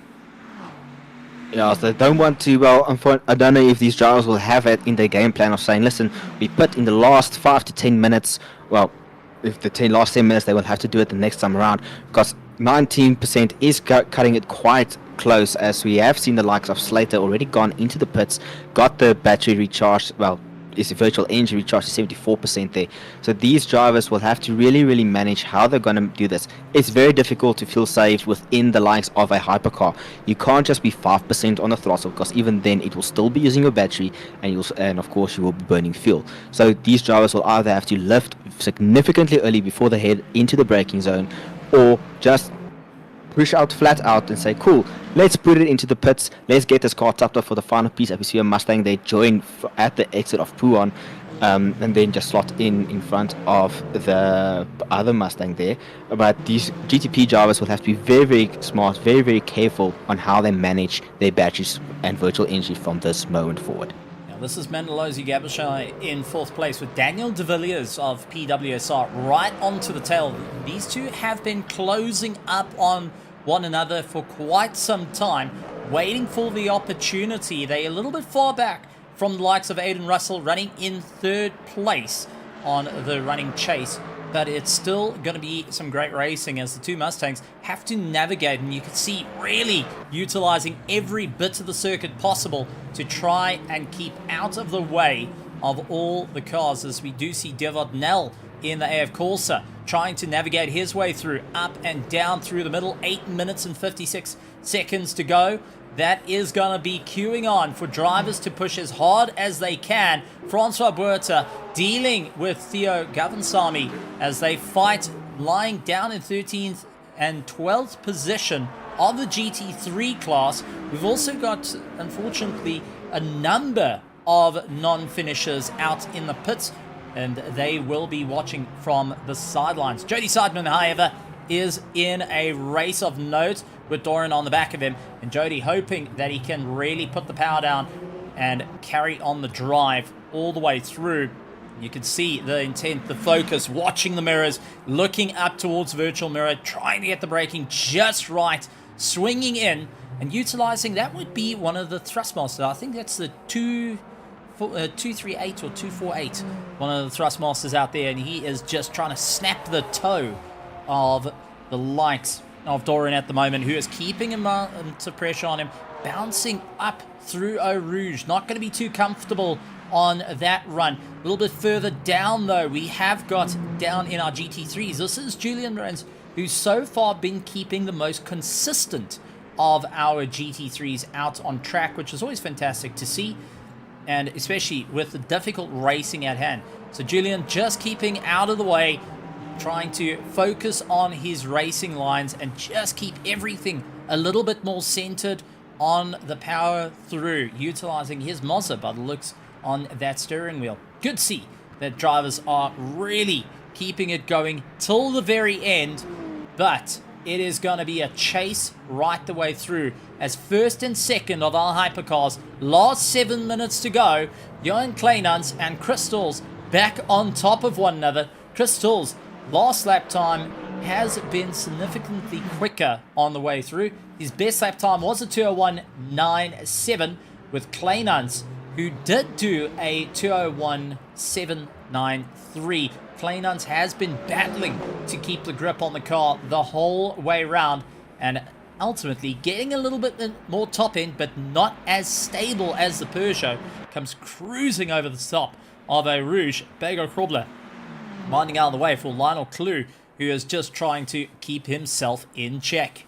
Yeah, so they don't want to, well, I don't know if these drivers will have it in their game plan of saying, listen, we put in the last 5 to 10 minutes, well, if the last 10 minutes, they will have to do it the next time around, because 19% is cutting it quite close, as we have seen the likes of Slater already gone into the pits, got the battery recharged, well, is a virtual engine recharge to 74% there. So these drivers will have to really manage how they're going to do this. It's very difficult to feel safe within the likes of a hypercar. You can't just be 5% on the throttle, because even then it will still be using your battery, and of course you will be burning fuel. So these drivers will either have to lift significantly early before they head into the braking zone, or just push out flat out and say, cool, let's put it into the pits, let's get this car topped up for the final piece. As we see a Mustang, they join at the exit of Puan, and then just slot in front of the other Mustang there. But these GTP drivers will have to be very smart, very careful on how they manage their batteries and virtual energy from this moment forward. This is Mendelozi Gabashai in 4th place with Daniel De Villiers of PWSR right onto the tail. These two have been closing up on one another for quite some time, waiting for the opportunity. They're a little bit far back from the likes of Aiden Russell, running in 3rd place on the running chase. But it's still going to be some great racing as the two Mustangs have to navigate, and you can see really utilizing every bit of the circuit possible to try and keep out of the way of all the cars, as we do see Devod Nell in the AF Corsa trying to navigate his way through, up and down through the middle. 8 minutes and 56 seconds to go. That is going to be queuing on for drivers to push as hard as they can. Francois Buerta dealing with Theo Gavansami as they fight, lying down in 13th and 12th position of the GT3 class. We've also got, unfortunately, a number of non-finishers out in the pits, and they will be watching from the sidelines. Jody Seidman, however, is in a race of note with Doran on the back of him, and Jody hoping that he can really put the power down and carry on the drive all the way through. You can see the intent, the focus, watching the mirrors, looking up towards virtual mirror, trying to get the braking just right, swinging in and utilizing, that would be one of the Thrustmasters. I think that's the 238 or 248, one of the Thrustmasters out there, and he is just trying to snap the toe of the likes of Doran at the moment, who is keeping him to pressure on him, bouncing up through Eau Rouge. Not going to be too comfortable on that run. A little bit further down, though, we have got down in our GT3s. This is Julian Lorenz, who's so far been keeping the most consistent of our GT3s out on track, which is always fantastic to see, and especially with the difficult racing at hand. So Julian just keeping out of the way, trying to focus on his racing lines and just keep everything a little bit more centered on the power through, utilizing his Mazda by the looks on that steering wheel. Good to see that drivers are really keeping it going till the very end, but it is going to be a chase right the way through, as first and second of our hypercars, last 7 minutes to go. Johan Kleinans and Crystal's back on top of one another. Crystal's last lap time has been significantly quicker on the way through. His best lap time was a 2:01.97, with Kleinans, who did do a 2:01.793. Kleinans has been battling to keep the grip on the car the whole way around, and ultimately getting a little bit more top end, but not as stable as the Peugeot. Comes cruising over the top of a Rouge. Bego Krobler minding out of the way for Lionel Clue, who is just trying to keep himself in check.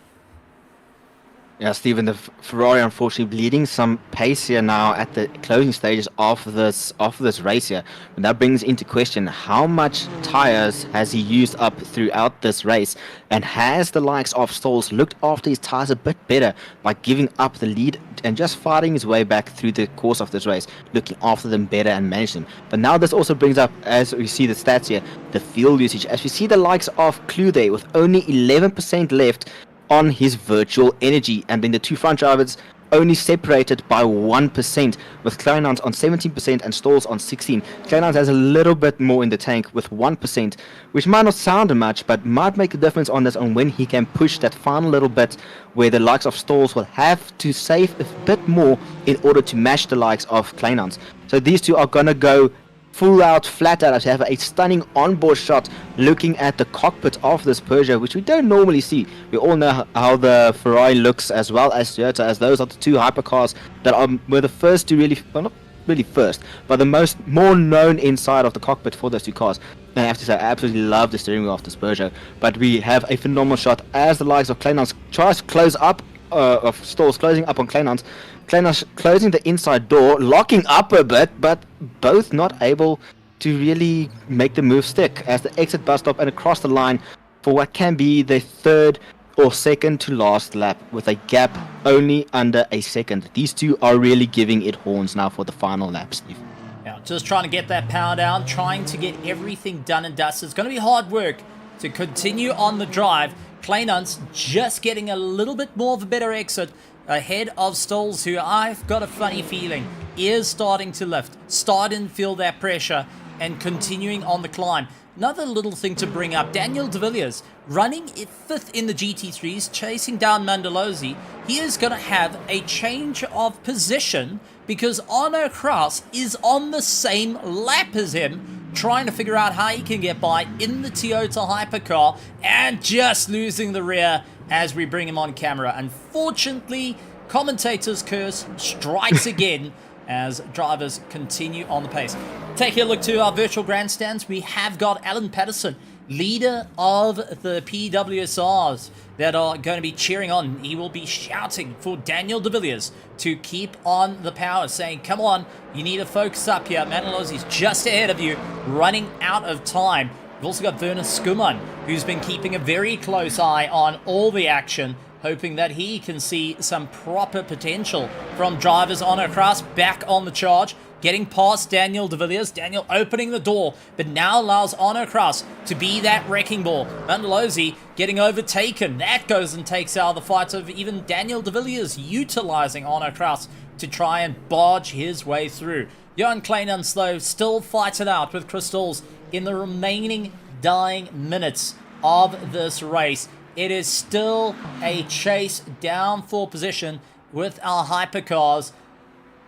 Yeah, Stephen, the Ferrari unfortunately bleeding some pace here now at the closing stages of this race here. And that brings into question, how much tires has he used up throughout this race? And has the likes of Stolz looked after his tires a bit better by giving up the lead and just fighting his way back through the course of this race, looking after them better and managing them? But now this also brings up, as we see the stats here, the fuel usage. As we see the likes of Clue there with only 11% left on his virtual energy, and then the two front drivers only separated by 1%, with Kleinans on 17% and Stolz on 16%. Kleinans has a little bit more in the tank with 1%, which might not sound much, but might make a difference on this, on when he can push that final little bit where the likes of Stolz will have to save a bit more in order to match the likes of Kleinans. So these two are going to go full out, flat out, to have a stunning onboard shot looking at the cockpit of this Peugeot, which we don't normally see. We all know how the Ferrari looks, as well as Toyota, as those are the two hypercars that were the first to really, well, not really first, but the more known inside of the cockpit for those two cars. And I have to say, I absolutely love the steering wheel of this Peugeot. But we have a phenomenal shot as the likes of Kleinans tries to close up, of Stolz closing up on Kleinans. Kleinans closing the inside door, locking up a bit, but both not able to really make the move stick as the exit bus stop and across the line for what can be the third or second to last lap, with a gap only under a second. These two are really giving it horns now for the final lap, Steve. Yeah, just trying to get that power down, trying to get everything done and dusted. It's going to be hard work to continue on the drive. Kleinans just getting a little bit more of a better exit ahead of Stolz, who I've got a funny feeling is starting to lift, starting to feel that pressure and continuing on the climb. Another little thing to bring up, Daniel de Villiers running 5th in the GT3s, chasing down Mandalozzi. He is going to have a change of position because Arno Kraus is on the same lap as him, trying to figure out how he can get by in the Toyota hypercar, and just losing the rear as we bring him on camera. Unfortunately, commentator's curse strikes again as drivers continue on the pace. Taking a look to our virtual grandstands, we have got Alan Patterson, leader of the PWSRs, that are going to be cheering on. He will be shouting for Daniel de Villiers to keep on the power, saying, come on, you need to focus up here. Manalozzi's just ahead of you, running out of time. We've also got Werner Skuman, who's been keeping a very close eye on all the action, hoping that he can see some proper potential from drivers. On across, back on the charge, getting past Daniel de Villiers. Daniel opening the door, but now allows Arno Kraus to be that wrecking ball. Mandalozzi getting overtaken. That goes and takes out the fight of even Daniel de Villiers, utilizing Arno Kraus to try and barge his way through. Johan Kleinans, though, still fights it out with Crystals in the remaining dying minutes of this race. It is still a chase down for position with our hypercars.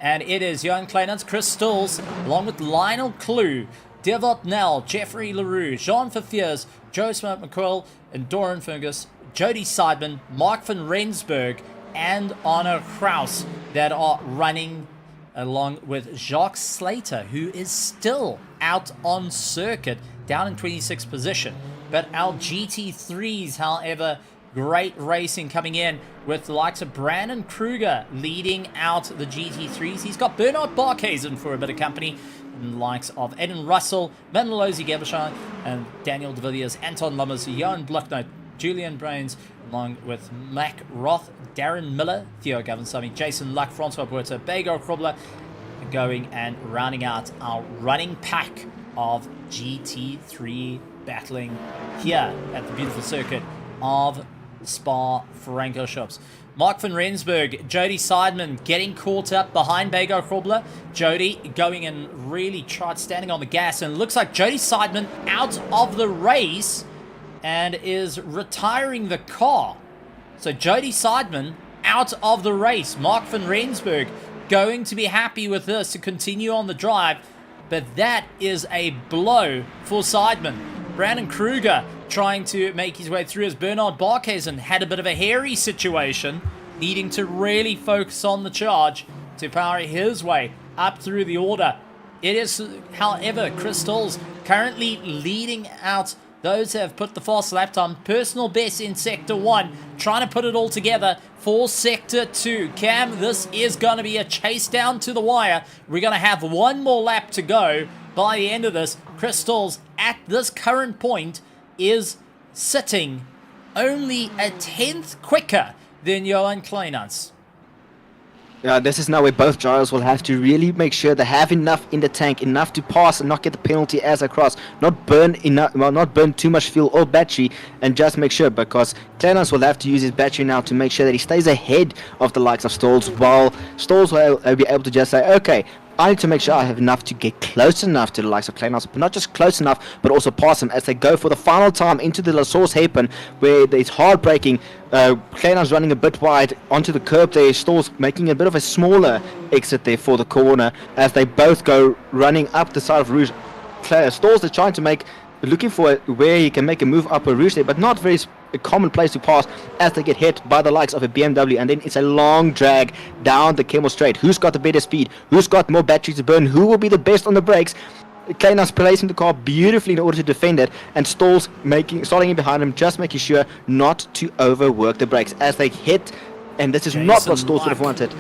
And it is Johan Kleinans, Chris Stolz, along with Lionel Clue, Devot Nell, Jeffrey LaRue, Jean Fafiers, Joe Smith McQuill, and Doran Fergus Jody Seidman, Mark van Rensburg, and Arno Kraus that are running along with Jacques Slater, who is still out on circuit, down in 26th position. But our GT3s, however, great racing coming in with the likes of Brandon Kruger leading out the GT3s. He's got Bernard Barkhuizen for a bit of company, and the likes of Eden Russell, Mandalosi Gabashai, and Daniel de Villiers, Anton Lummers, Johan Blucknote, Julian Brains, along with Mac Roth, Darren Miller, Theo Gavansami, Jason Luck, Francois Buerta, Bego Krobler, going and rounding out our running pack of GT3 battling here at the beautiful circuit of Spa-Francorchamps. Mark van Rensburg, Jody Seidman getting caught up behind Bego Krobler. Jody going and really tried standing on the gas, and it looks like Jody Seidman out of the race and is retiring the car. So Jody Seidman out of the race. Mark van Rensburg going to be happy with this to continue on the drive, but that is a blow for Seidman. Brandon Kruger trying to make his way through as Bernard Barkhuizen had a bit of a hairy situation, needing to really focus on the charge to power his way up through the order. It is, however, Chris Stolz currently leading out those that have put the fast lap time. Personal best in Sector 1, trying to put it all together for Sector 2. Cam, this is going to be a chase down to the wire. We're going to have one more lap to go by the end of this. Chris Stolz, at this current point, is sitting only a 10th quicker than Johan Kleinans. Yeah, this is now where both drivers will have to really make sure they have enough in the tank, enough to pass and not get the penalty as they cross, not burn too much fuel or battery, and just make sure, because Kleinans will have to use his battery now to make sure that he stays ahead of the likes of Stolz, while Stolz will be able to just say, okay, I need to make sure I have enough to get close enough to the likes of Kleinans, but not just close enough, but also pass them as they go for the final time into the La Source hairpin, where it's hard braking. Kleinans running a bit wide onto the curb there. Stolz making a bit of a smaller exit there for the corner as they both go running up the side of Rouge. Stolz is trying to looking for where he can make a move up a Rouge there, but not very a common place to pass as they get hit by the likes of a BMW, and then it's a long drag down the Kemmel Straight. Who's got the better speed? Who's got more battery to burn? Who will be the best on the brakes? Kleinans placing the car beautifully in order to defend it, and Stolz starting in behind him, just making sure not to overwork the brakes as they hit, and this is Jason not what Stolz Luck. would have wanted.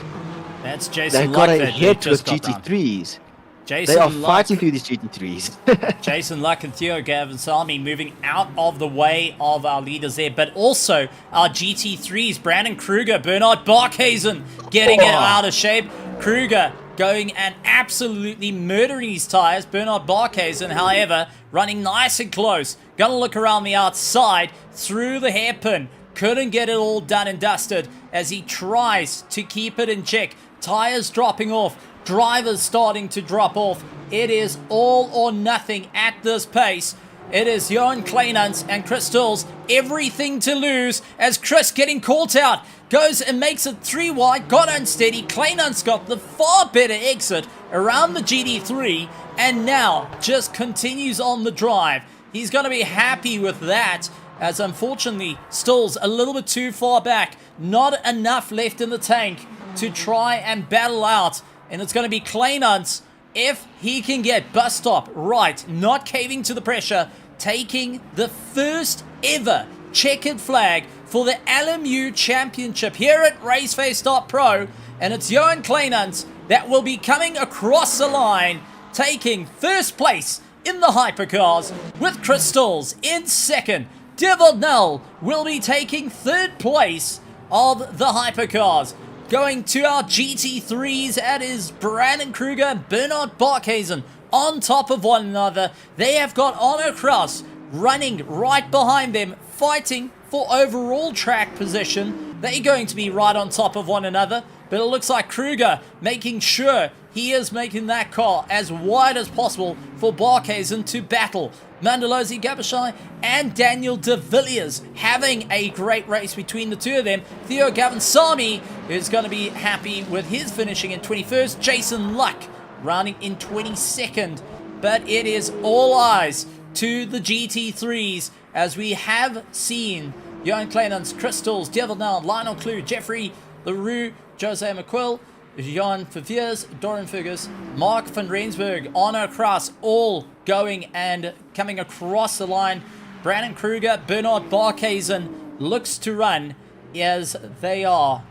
That's Jason They Luck got a that hit just with got GT3s. Jason They are Luck. fighting through these GT3s. Jason Luck and Theo Gavansami moving out of the way of our leaders there, but also our GT3s, Brandon Kruger, Bernard Barkhuizen getting it out of shape. Kruger going and absolutely murdering his tires. Bernard Barkhuizen, however, running nice and close. Gonna look around the outside through the hairpin. Couldn't get it all done and dusted as he tries to keep it in check. Tires dropping off. Drivers starting to drop off. It is all or nothing at this pace. It is Johan Kleinans and Chris Stolz, everything to lose as Chris getting caught out. Goes and makes it 3 wide, got unsteady. Kleinans got the far better exit around the GT3 and now just continues on the drive. He's going to be happy with that, as unfortunately Stolz a little bit too far back. Not enough left in the tank to try and battle out. And it's going to be Kleinans, if he can get bus stop right, not caving to the pressure, taking the first ever checkered flag for the LMU Championship here at Raceface.Pro. And it's Johan Kleinans that will be coming across the line, taking first place in the Hypercars, with Chris Stolz in second. Devil Nell will be taking third place of the Hypercars. Going to our GT3s, that is Brandon Kruger and Bernard Barkhuizen on top of one another. They have got Arno Kraus running right behind them, fighting for overall track position. They're going to be right on top of one another, but it looks like Kruger making sure he is making that car as wide as possible for Barkhuizen to battle. Mandalosi Gabashai and Daniel de Villiers having a great race between the two of them. Theo Gavansami is going to be happy with his finishing in 21st. Jason Luck rounding in 22nd. But it is all eyes to the GT3s, as we have seen Johan Clemens, Crystals, Devil Now, Lionel Clue, Jeffrey LaRue, Jose McQuill, Jean Faviers, Doran Fergus, Mark van Rensburg, Arno Kras, all going and coming across the line. Brandon Kruger, Bernard Barkhazen looks to run as they are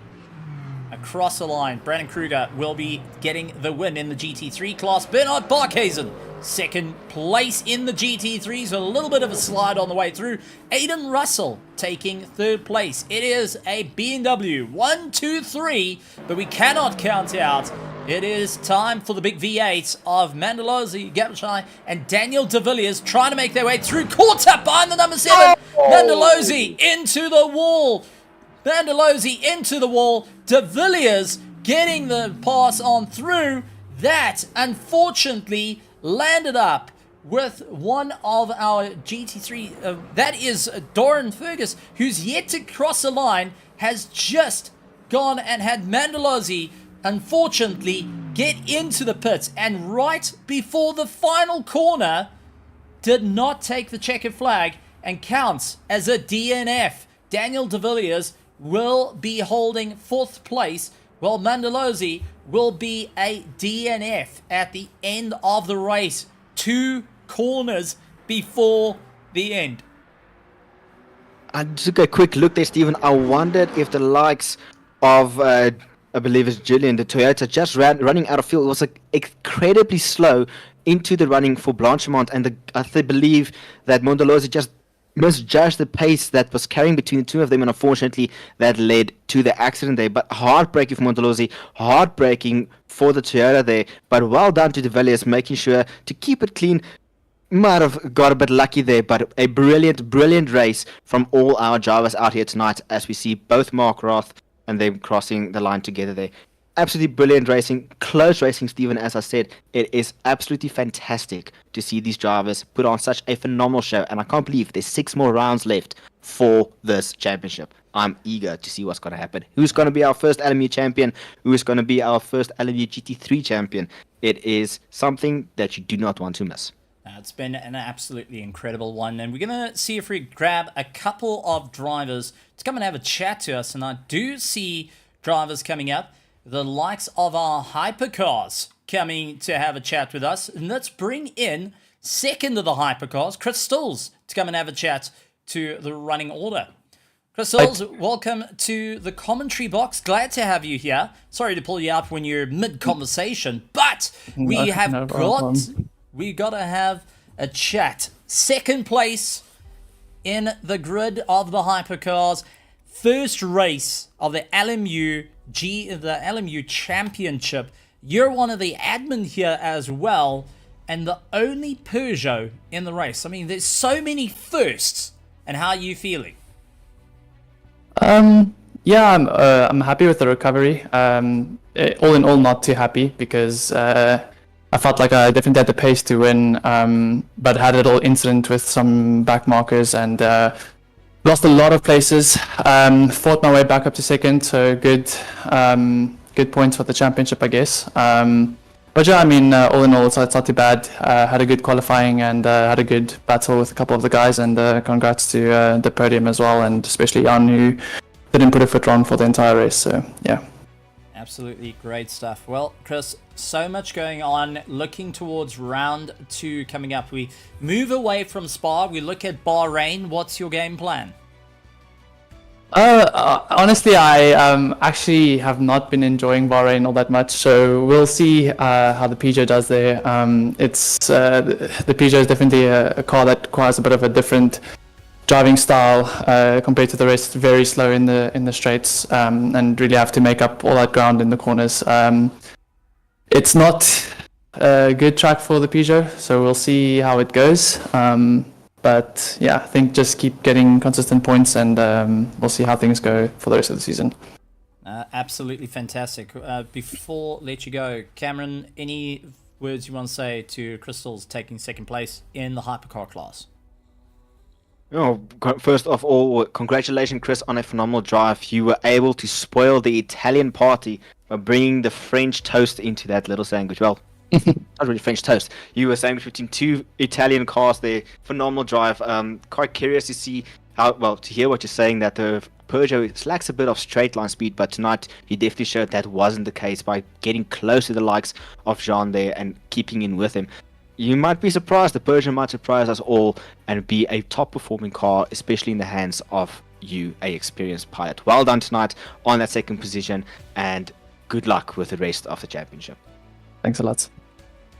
across the line. Brandon Kruger will be getting the win in the GT3 class. Bernard Barkhazen, second place in the GT3, so a little bit of a slide on the way through. Aiden Russell taking third place. It is a BMW 1, 2, 3, but we cannot count out. It is time for the big V8 of Mandalozzi, Gabachai, and Daniel De Villiers trying to make their way through. Caught up behind the number 7. Mandalozzi into the wall. Mandalozzi into the wall. De Villiers getting the pass on through. That, unfortunately, landed up with one of our GT3. That is Doran Fergus, who's yet to cross the line, has just gone and had Mandalozzi, unfortunately, get into the pits. And right before the final corner, did not take the checkered flag and counts as a DNF. Daniel De Villiers will be holding 4th place, while Mandalozzi will be a DNF at the end of the race. 2 corners before the end. I took a quick look there, Stephen. I wondered if the likes of, I believe it's Julian, the Toyota, just running out of fuel. It was incredibly slow into the running for Blanchimont, and I believe that Mandalozzi just misjudged the pace that was carrying between the two of them, and unfortunately that led to the accident there. But heartbreaking for Mandalozzi, heartbreaking for the Toyota there, but well done to De Villiers, making sure to keep it clean. Might have got a bit lucky there, but a brilliant race from all our drivers out here tonight, as we see both Mark Roth and them crossing the line together there. Absolutely brilliant racing, close racing, Stephen. As I said, it is absolutely fantastic to see these drivers put on such a phenomenal show, and I can't believe there's 6 more rounds left for this championship. I'm eager to see what's going to happen. Who's going to be our first LMU champion? Who is going to be our first LMU GT3 champion? It is something that you do not want to miss. It's been an absolutely incredible one, and we're going to see if we grab a couple of drivers to come and have a chat to us, and I do see drivers coming up. The likes of our Hypercars coming to have a chat with us. And let's bring in second of the Hypercars, Crystals, to come and have a chat to the running order. Crystals, welcome to the commentary box. Glad to have you here. Sorry to pull you up when you're mid-conversation, but we got to have a chat. Second place in the grid of the Hypercars. First race of the LMU Championship. You're one of the admin here as well, and the only Peugeot in the race. I mean, there's so many firsts. And how are you feeling? Yeah, I'm happy with the recovery. All in all, not too happy because I felt like I definitely had the pace to win, but had a little incident with some back markers and lost a lot of places. Fought my way back up to second, so good points for the championship, I guess. But yeah, I mean, all in all, it's not too bad. Had a good qualifying and had a good battle with a couple of the guys, and congrats to the podium as well, and especially Jan, who didn't put a foot wrong for the entire race. So yeah. Absolutely great stuff. Well, Chris, so much going on. Looking towards round 2 coming up. We move away from Spa. We look at Bahrain. What's your game plan? Honestly, I actually have not been enjoying Bahrain all that much. So we'll see how the Peugeot does there. The Peugeot is definitely a car that requires a bit of a different driving style compared to the rest. Very slow in the straights, and really have to make up all that ground in the corners. It's not a good track for the Peugeot, so we'll see how it goes. But yeah, I think just keep getting consistent points, and we'll see how things go for the rest of the season. Absolutely fantastic. Before let you go, Cameron, any words you want to say to Crystals taking second place in the hypercar class? Oh, first of all, congratulations, Chris, on a phenomenal drive. You were able to spoil the Italian party by bringing the French toast into that little sandwich. Well, not really French toast. You were sandwiched between 2 Italian cars there. Phenomenal drive. Quite curious to see to hear what you're saying, that the Peugeot lacks a bit of straight line speed, but tonight he definitely showed that wasn't the case by getting close to the likes of Jean there and keeping in with him. You might be surprised, the Peugeot might surprise us all and be a top performing car, especially in the hands of you, a experienced pilot. Well done tonight on that second position, and good luck with the rest of the championship. Thanks a lot.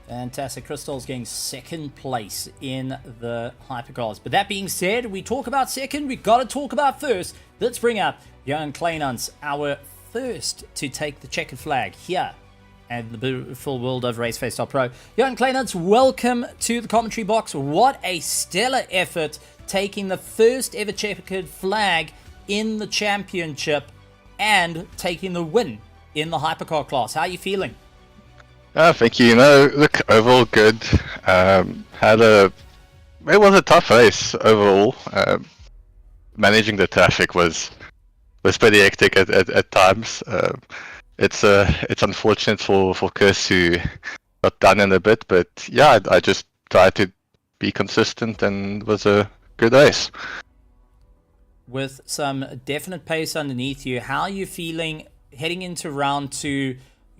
Fantastic. Crystal's getting second place in the Hypercars. But that being said, we talk about second, we got to talk about first. Let's bring up Johan Kleinans, our first to take the checkered flag here and the beautiful world of Raceface.Pro. Johan Kleinans, welcome to the commentary box. What a stellar effort, taking the first ever checkered flag in the championship and taking the win in the hypercar class. How are you feeling? Thank you. Look, overall good. It was a tough race overall. Managing the traffic was pretty hectic at times. It's unfortunate for Chris, who got done in a bit, but yeah, I just tried to be consistent and it was a good race. With some definite pace underneath you, how are you feeling heading into round 2,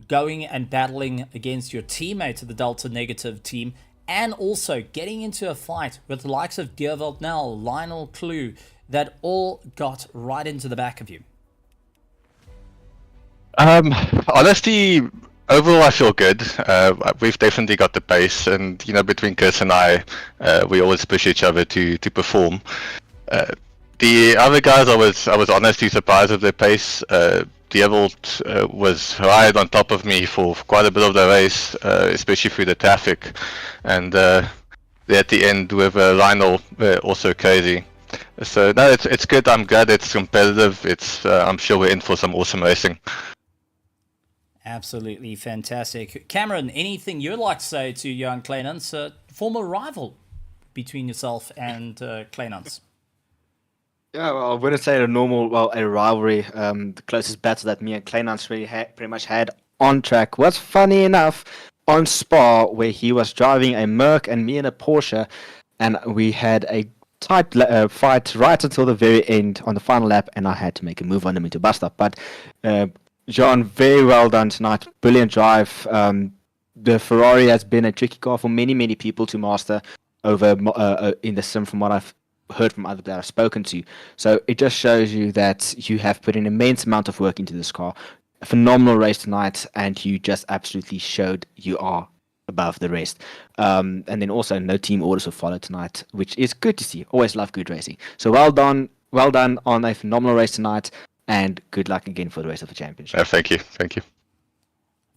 going and battling against your teammates of the Delta Negative team, and also getting into a fight with the likes of Dierveld Nel, Lionel Clue, that all got right into the back of you? Honestly, overall I feel good. We've definitely got the pace, and between Chris and I, we always push each other to perform. The other guys, I was honestly surprised with their pace. Dierveld was right on top of me for quite a bit of the race, especially through the traffic, and at the end with Lionel, also crazy. So no, it's good. I'm glad it's competitive. I'm sure we're in for some awesome racing. Absolutely fantastic. Cameron, anything you'd like to say to Johan Kleinans, former rival between yourself and Kleinans? Yeah, well, I wouldn't say a rivalry. The closest battle that me and Kleinans really pretty much had on track was, funny enough, on Spa, where he was driving a Merc and me in a Porsche, and we had a tight fight right until the very end on the final lap, and I had to make a move on him into bus stop. But John, very well done tonight. Brilliant drive. The Ferrari has been a tricky car for many people to master over in the sim, from what I've heard from others that I've spoken to. So it just shows you that you have put an immense amount of work into this car. A phenomenal race tonight, and you just absolutely showed you are above the rest. And then also no team orders will follow tonight, which is good to see. Always love good racing. So well done on a phenomenal race tonight, and good luck again for the rest of the championship. Thank you.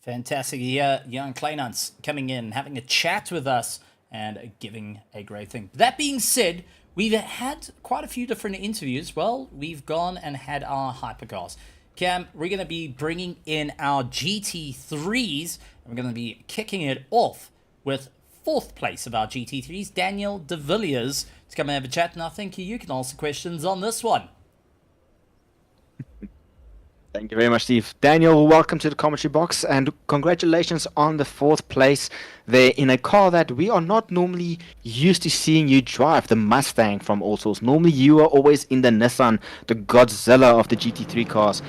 Fantastic. Yeah, Johan Kleinans coming in, having a chat with us and giving a great thing. That being said, we've had quite a few different interviews. Well, we've gone and had our hypercars. Cam, we're going to be bringing in our GT3s, and we're going to be kicking it off with 4th place of our GT3s, Daniel de Villiers, to come and have a chat, and I think you can answer questions on this one. Thank you very much, Steve. Daniel, welcome to the commentary box, and congratulations on the 4th place there in a car that we are not normally used to seeing you drive, the Mustang from All Source. Normally you are always in the Nissan, the Godzilla of the GT3 cars.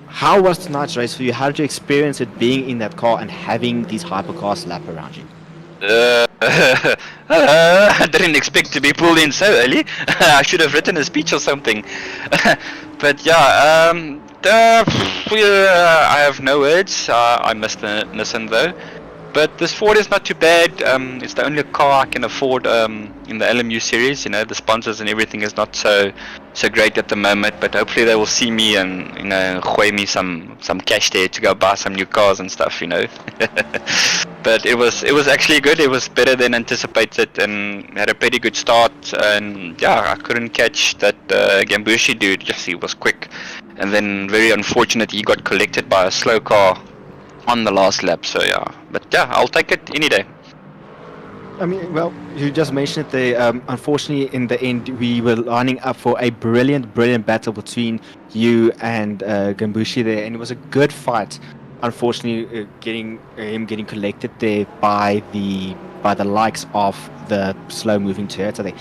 How was tonight's race for you? How did you experience it being in that car and having these hypercars lap around you? I didn't expect to be pulled in so early. I should have written a speech or something. But yeah, I have no words. I missed the Nissan though. But this Ford is not too bad. It's the only car I can afford in the LMU series. The sponsors and everything is not so great at the moment. But hopefully they will see me and gooi me some cash there to go buy some new cars and stuff. But it was actually good. It was better than anticipated and had a pretty good start. And yeah, I couldn't catch that Gambushi dude. Yes, he was quick. And then very unfortunate, he got collected by a slow car on the last lap. So yeah, but yeah, I'll take it any day. I mean, well, you just mentioned it there. Unfortunately, in the end, we were lining up for a brilliant battle between you and Gambushi there, and it was a good fight. Unfortunately, getting collected there by the likes of the slow-moving Toyota there.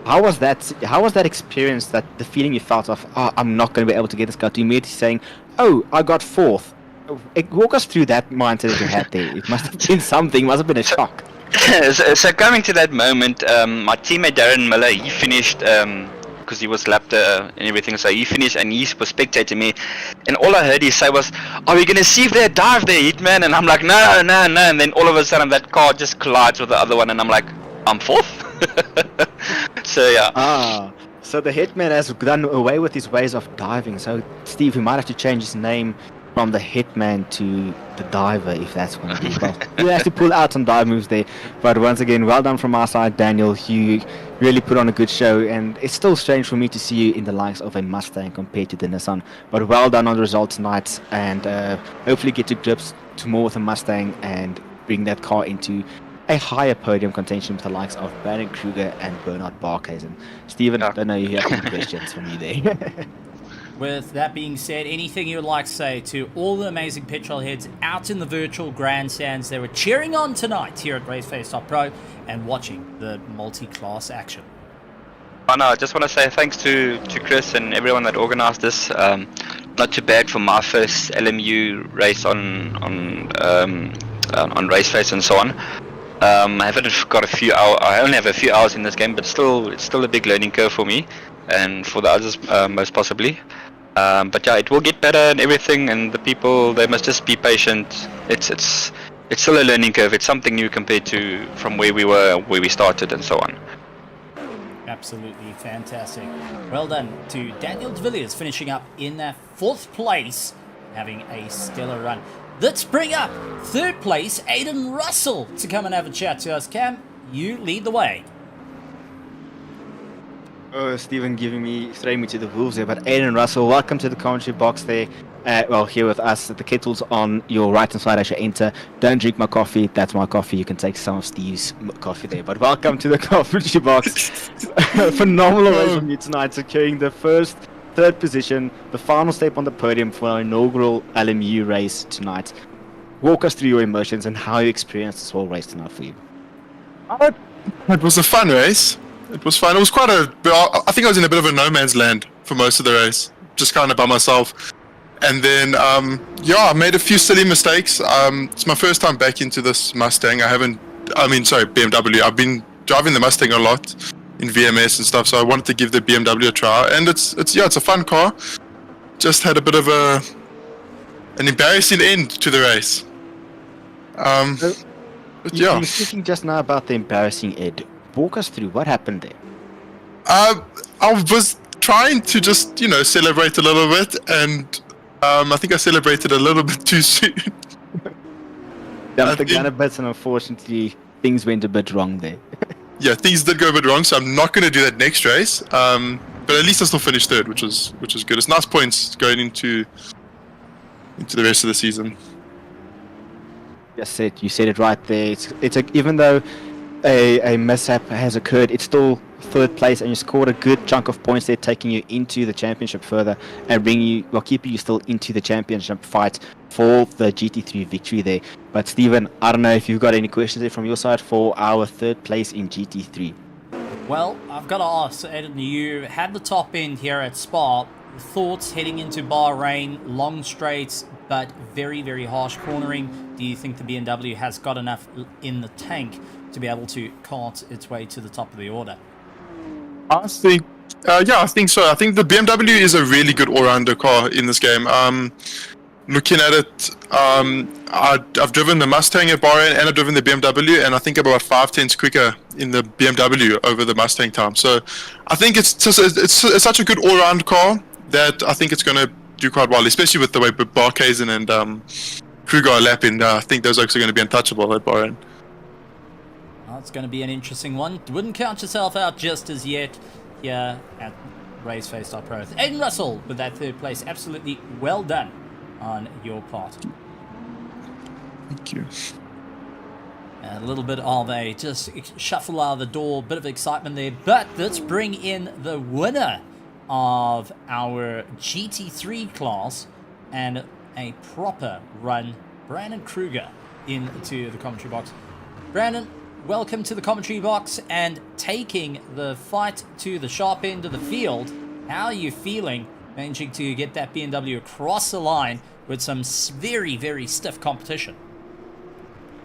How was that experience? That the feeling you felt of, oh, I'm not going to be able to get this car, to immediately saying, oh, I got 4th. Walk us through that mindset that you had there. It must have been something. It must have been a shock. So coming to that moment, my teammate Darren Miller, he finished because he was lapped and everything. So he finished and he was spectating me, and all I heard he say was, "Are we gonna see if they dive there, Hitman?" And I'm like, "No." And then all of a sudden that car just collides with the other one, and I'm like, "I'm 4th." So yeah. So the Hitman has done away with his ways of diving. So Steve, we might have to change his name from the Hitman to the Diver, if that's what it is. Well, you have to pull out some dive moves there. But once again, well done from our side, Daniel. You really put on a good show, and it's still strange for me to see you in the likes of a Mustang compared to the Nissan. But well done on the result tonight, and hopefully get to grips to more with a Mustang and bring that car into a higher podium contention with the likes of Brandon Kruger and Bernard Barkhuizen. Steven, I don't know if you have any questions for me there. With that being said, anything you would like to say to all the amazing petrol heads out in the virtual grandstands that were cheering on tonight here at Raceface.Pro and watching the multi-class action? Oh no, I just want to say thanks to Chris and everyone that organized this. Not too bad for my first LMU race on Raceface and so on. I haven't got a few hours. I only have a few hours in this game, but it's still a big learning curve for me, and for the others most possibly. But yeah, it will get better and everything, and the people, they must just be patient. It's still a learning curve. It's something new compared to from where we started and so on. Absolutely fantastic. Well done to Daniel de Villiers, finishing up in that 4th place, having a stellar run. Let's bring up 3rd place, Aiden Russell, to come and have a chat to us. Cam, you lead the way. Oh, Stephen throwing me to the wolves there. But Aiden Russell, welcome to the commentary box there. Well, here with us, the kettle's on your right-hand side as you enter. Don't drink my coffee. That's my coffee. You can take some of Steve's coffee there. But welcome to the commentary box. Phenomenal race from you tonight, securing the 3rd position, the final step on the podium for our inaugural LMU race tonight. Walk us through your emotions and how you experienced this whole race tonight for you. It was a fun race. It was fun. It was quite I think I was in a bit of a no man's land for most of the race, just kind of by myself. And then, I made a few silly mistakes. It's my first time back into this Mustang. BMW. I've been driving the Mustang a lot in VMS and stuff, so I wanted to give the BMW a try. And it's a fun car. Just had a bit of an embarrassing end to the race. You were speaking just now about the embarrassing end. Walk us through what happened there. I was trying to just, celebrate a little bit, and I think I celebrated a little bit too soon. Jumped the gun a bit, and unfortunately, things went a bit wrong there. Yeah, things did go a bit wrong, so I'm not going to do that next race. But at least I still finished 3rd, which was good. It's nice points going into the rest of the season. Yes, you said it right there. Even though a mishap has occurred, it's still 3rd place, and you scored a good chunk of points there, taking you into the championship further and keeping you still into the championship fight for the GT3 victory there. But Steven, I don't know if you've got any questions there from your side for our 3rd place in GT3. Well, I've got to ask, Aiden, you had the top end here at Spa. Thoughts heading into Bahrain, long straights, but very, very harsh cornering. Do you think the BMW has got enough in the tank to be able to cart its way to the top of the order? I think so. I think the BMW is a really good all-rounder car in this game. Looking at it, I've driven the Mustang at Bahrain and I've driven the BMW, and I think about 5/10 quicker in the BMW over the Mustang time. So I think it's such a good all-round car that I think it's going to do quite well, especially with the way Barkhuizen and Kruger are lapping. I think those are going to be untouchable at Bahrain. Well, it's going to be an interesting one. Wouldn't count yourself out just as yet here at Raceface.Pro. Aiden Russell with that 3rd place. Absolutely well done on your part. Thank you. A little bit of a just shuffle out of the door, bit of excitement there. But let's bring in the winner of our GT3 class and a proper run, Brandon Kruger, into the commentary box. Brandon, welcome to the commentary box and taking the fight to the sharp end of the field. How are you feeling managing to get that BMW across the line with some very, very stiff competition?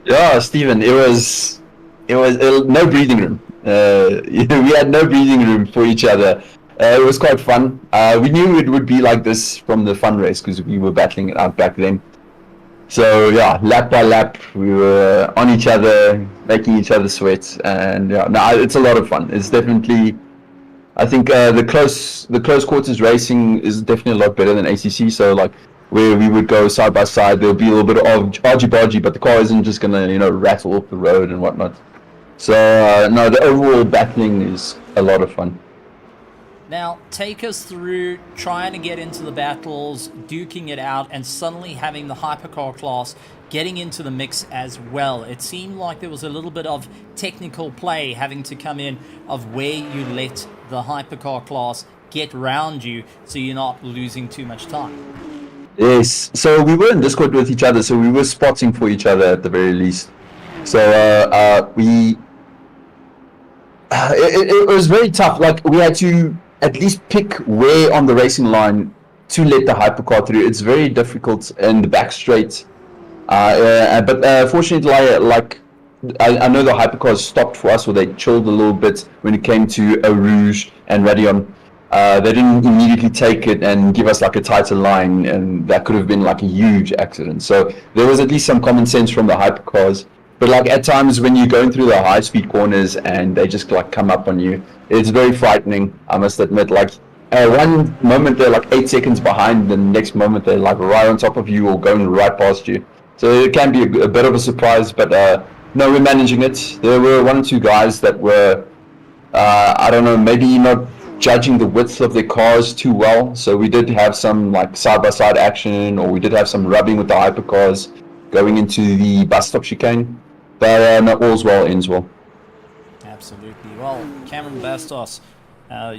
Yeah, Stephen, it was no breathing room. We had no breathing room for each other. It was quite fun. We knew it would be like this from the fun race because we were battling it out back then. So yeah, lap by lap, we were on each other, making each other sweat, and yeah, no, it's a lot of fun. It's definitely, I think the close quarters racing is definitely a lot better than ACC. So like where we would go side by side, there'll be a little bit of argy-bargy, but the car isn't just gonna rattle off the road and whatnot. So no, the overall battling is a lot of fun. Now, take us through trying to get into the battles, duking it out, and suddenly having the hypercar class getting into the mix as well. It seemed like there was a little bit of technical play having to come in of where you let the hypercar class get round you so you're not losing too much time. Yes, so we were in Discord with each other, so we were spotting for each other at the very least. So it was very tough. Like we had to at least pick where on the racing line to let the hypercar through. It's very difficult in the back straight. But fortunately, I know the hypercars stopped for us, or they chilled a little bit when it came to Eau Rouge and Radion. They didn't immediately take it and give us like a tighter line, and that could have been like a huge accident. So there was at least some common sense from the hypercars. But like at times when you're going through the high speed corners and they just like come up on you, it's very frightening, I must admit. Like one moment they're like 8 seconds behind, the next moment they're like right on top of you or going right past you. So it can be a bit of a surprise, but no, we're managing it. There were 1 or 2 guys that were, I don't know, maybe not judging the width of their cars too well. So we did have some like side-by-side action, or we did have some rubbing with the hypercars going into the bus stop chicane. But not all's well ends well. Absolutely. Well, Cameron Bastos,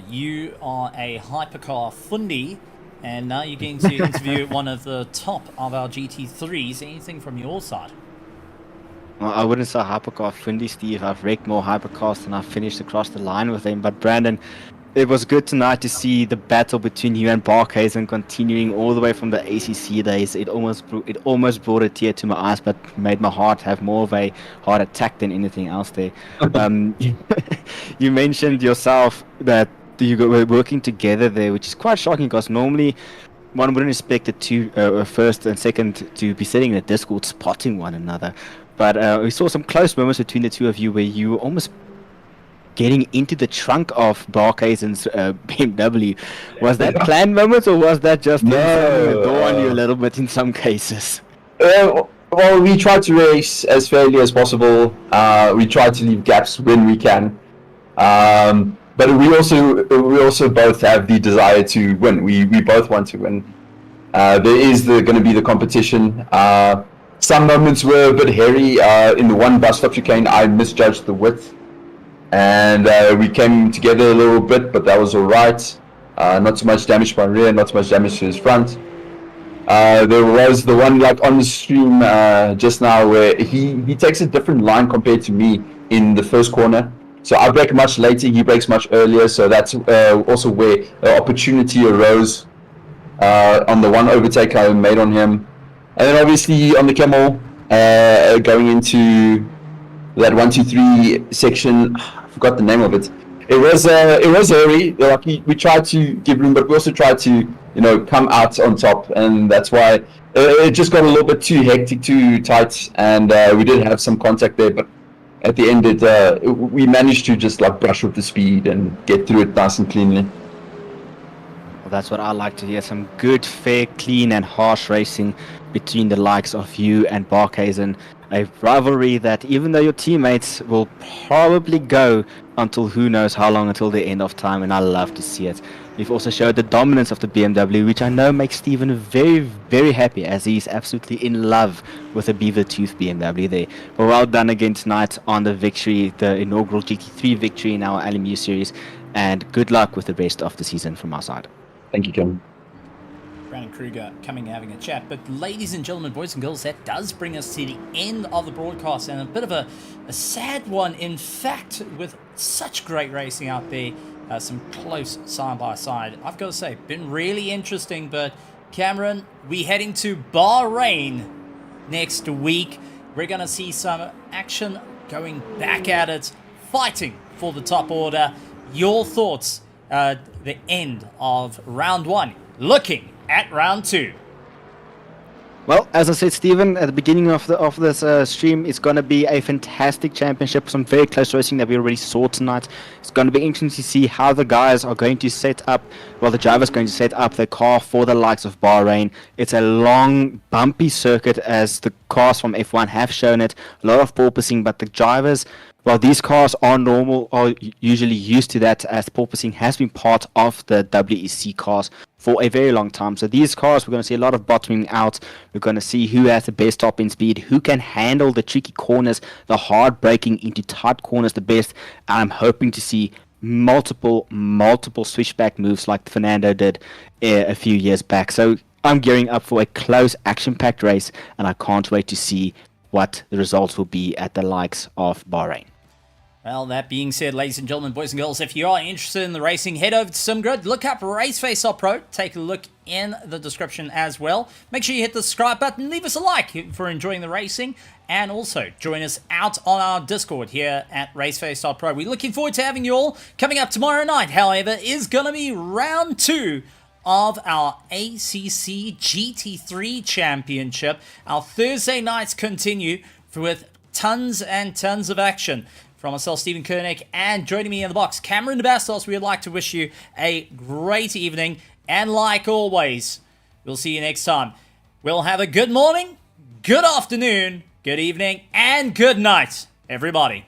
you are a hypercar fundi, and now you're going to interview one of the top of our GT3s. Anything from your side? Well, I wouldn't say hypercar fundi, Steve. I've wrecked more hypercars than I've finished across the line with them. But Brandon, it was good tonight to see the battle between you and Barkhazen continuing all the way from the ACC days. It almost brought a tear to my eyes, but made my heart have more of a heart attack than anything else there. You mentioned yourself that you were working together there, which is quite shocking because normally one wouldn't expect the two first and second to be sitting in a Discord spotting one another. But we saw some close moments between the two of you where you were almost getting into the trunk of Barkhazen's BMW. Was that planned moments, or was that just the door on you a little bit in some cases? Well, we try to race as fairly as possible. We try to leave gaps when we can. But we also both have the desire to win. We both want to win. There is going to be the competition. Some moments were a bit hairy. In the one bus stop chicane, I misjudged the width. And we came together a little bit, but that was all right. Not too much damage to my rear, not too much damage to his front. There was the one like on the stream just now where he takes a different line compared to me in the first corner. So I brake much later, he brakes much earlier. So that's also where the opportunity arose on the one overtake I made on him. And then obviously on the Camel, going into that 1-2-3 section, I forgot the name of it. It was hairy. Like we tried to give room, but we also tried to come out on top, and that's why it just got a little bit too hectic, too tight, and we did have some contact there. But at the end, we managed to just like brush with the speed and get through it nice and cleanly. Well, that's what I like to hear. Some good, fair, clean, and harsh racing between the likes of you and Barkhazen. A rivalry that, even though your teammates will probably go until who knows how long, until the end of time, and I love to see it. You've also showed the dominance of the BMW, which I know makes Stephen very, very happy, as he's absolutely in love with the Beaver Tooth BMW there. But well done again tonight on the victory, the inaugural GT3 victory in our LMU series, and good luck with the rest of the season from our side. Thank you, Kim. Brandon Kruger coming and having a chat. But ladies and gentlemen, boys and girls, that does bring us to the end of the broadcast, and a bit of a sad one, in fact, with such great racing out there, some close side-by-side. I've got to say, been really interesting, but Cameron, we heading to Bahrain next week. We're going to see some action going back at it, fighting for the top order. Your thoughts, the end of round 1, looking at round 2. Well, as I said, Stephen, at the beginning of this stream, it's going to be a fantastic championship. Some very close racing that we already saw tonight. It's going to be interesting to see how the guys are going to set up, well, the driver's going to set up their car for the likes of Bahrain. It's a long, bumpy circuit, as the cars from F1 have shown it. A lot of porpoising, but the drivers, well, these cars are usually used to that, as porpoising has been part of the WEC cars for a very long time. So these cars, we're going to see a lot of bottoming out. We're going to see who has the best top end speed, who can handle the tricky corners, the hard braking into tight corners the best. I'm hoping to see multiple switchback moves like Fernando did a few years back. So I'm gearing up for a close, action-packed race, and I can't wait to see what the results will be at the likes of Bahrain. Well, that being said, ladies and gentlemen, boys and girls, if you are interested in the racing, head over to SimGrid, look up Raceface.Pro, take a look in the description as well. Make sure you hit the subscribe button, leave us a like for enjoying the racing, and also join us out on our Discord here at Raceface.Pro. We're looking forward to having you all. Coming up tomorrow night, however, is going to be round 2 of our ACC GT3 Championship. Our Thursday nights continue with tons and tons of action. From myself, Stephen Koenig, and joining me in the box, Cameron DeBastos, we would like to wish you a great evening. And like always, we'll see you next time. We'll have a good morning, good afternoon, good evening, and good night, everybody.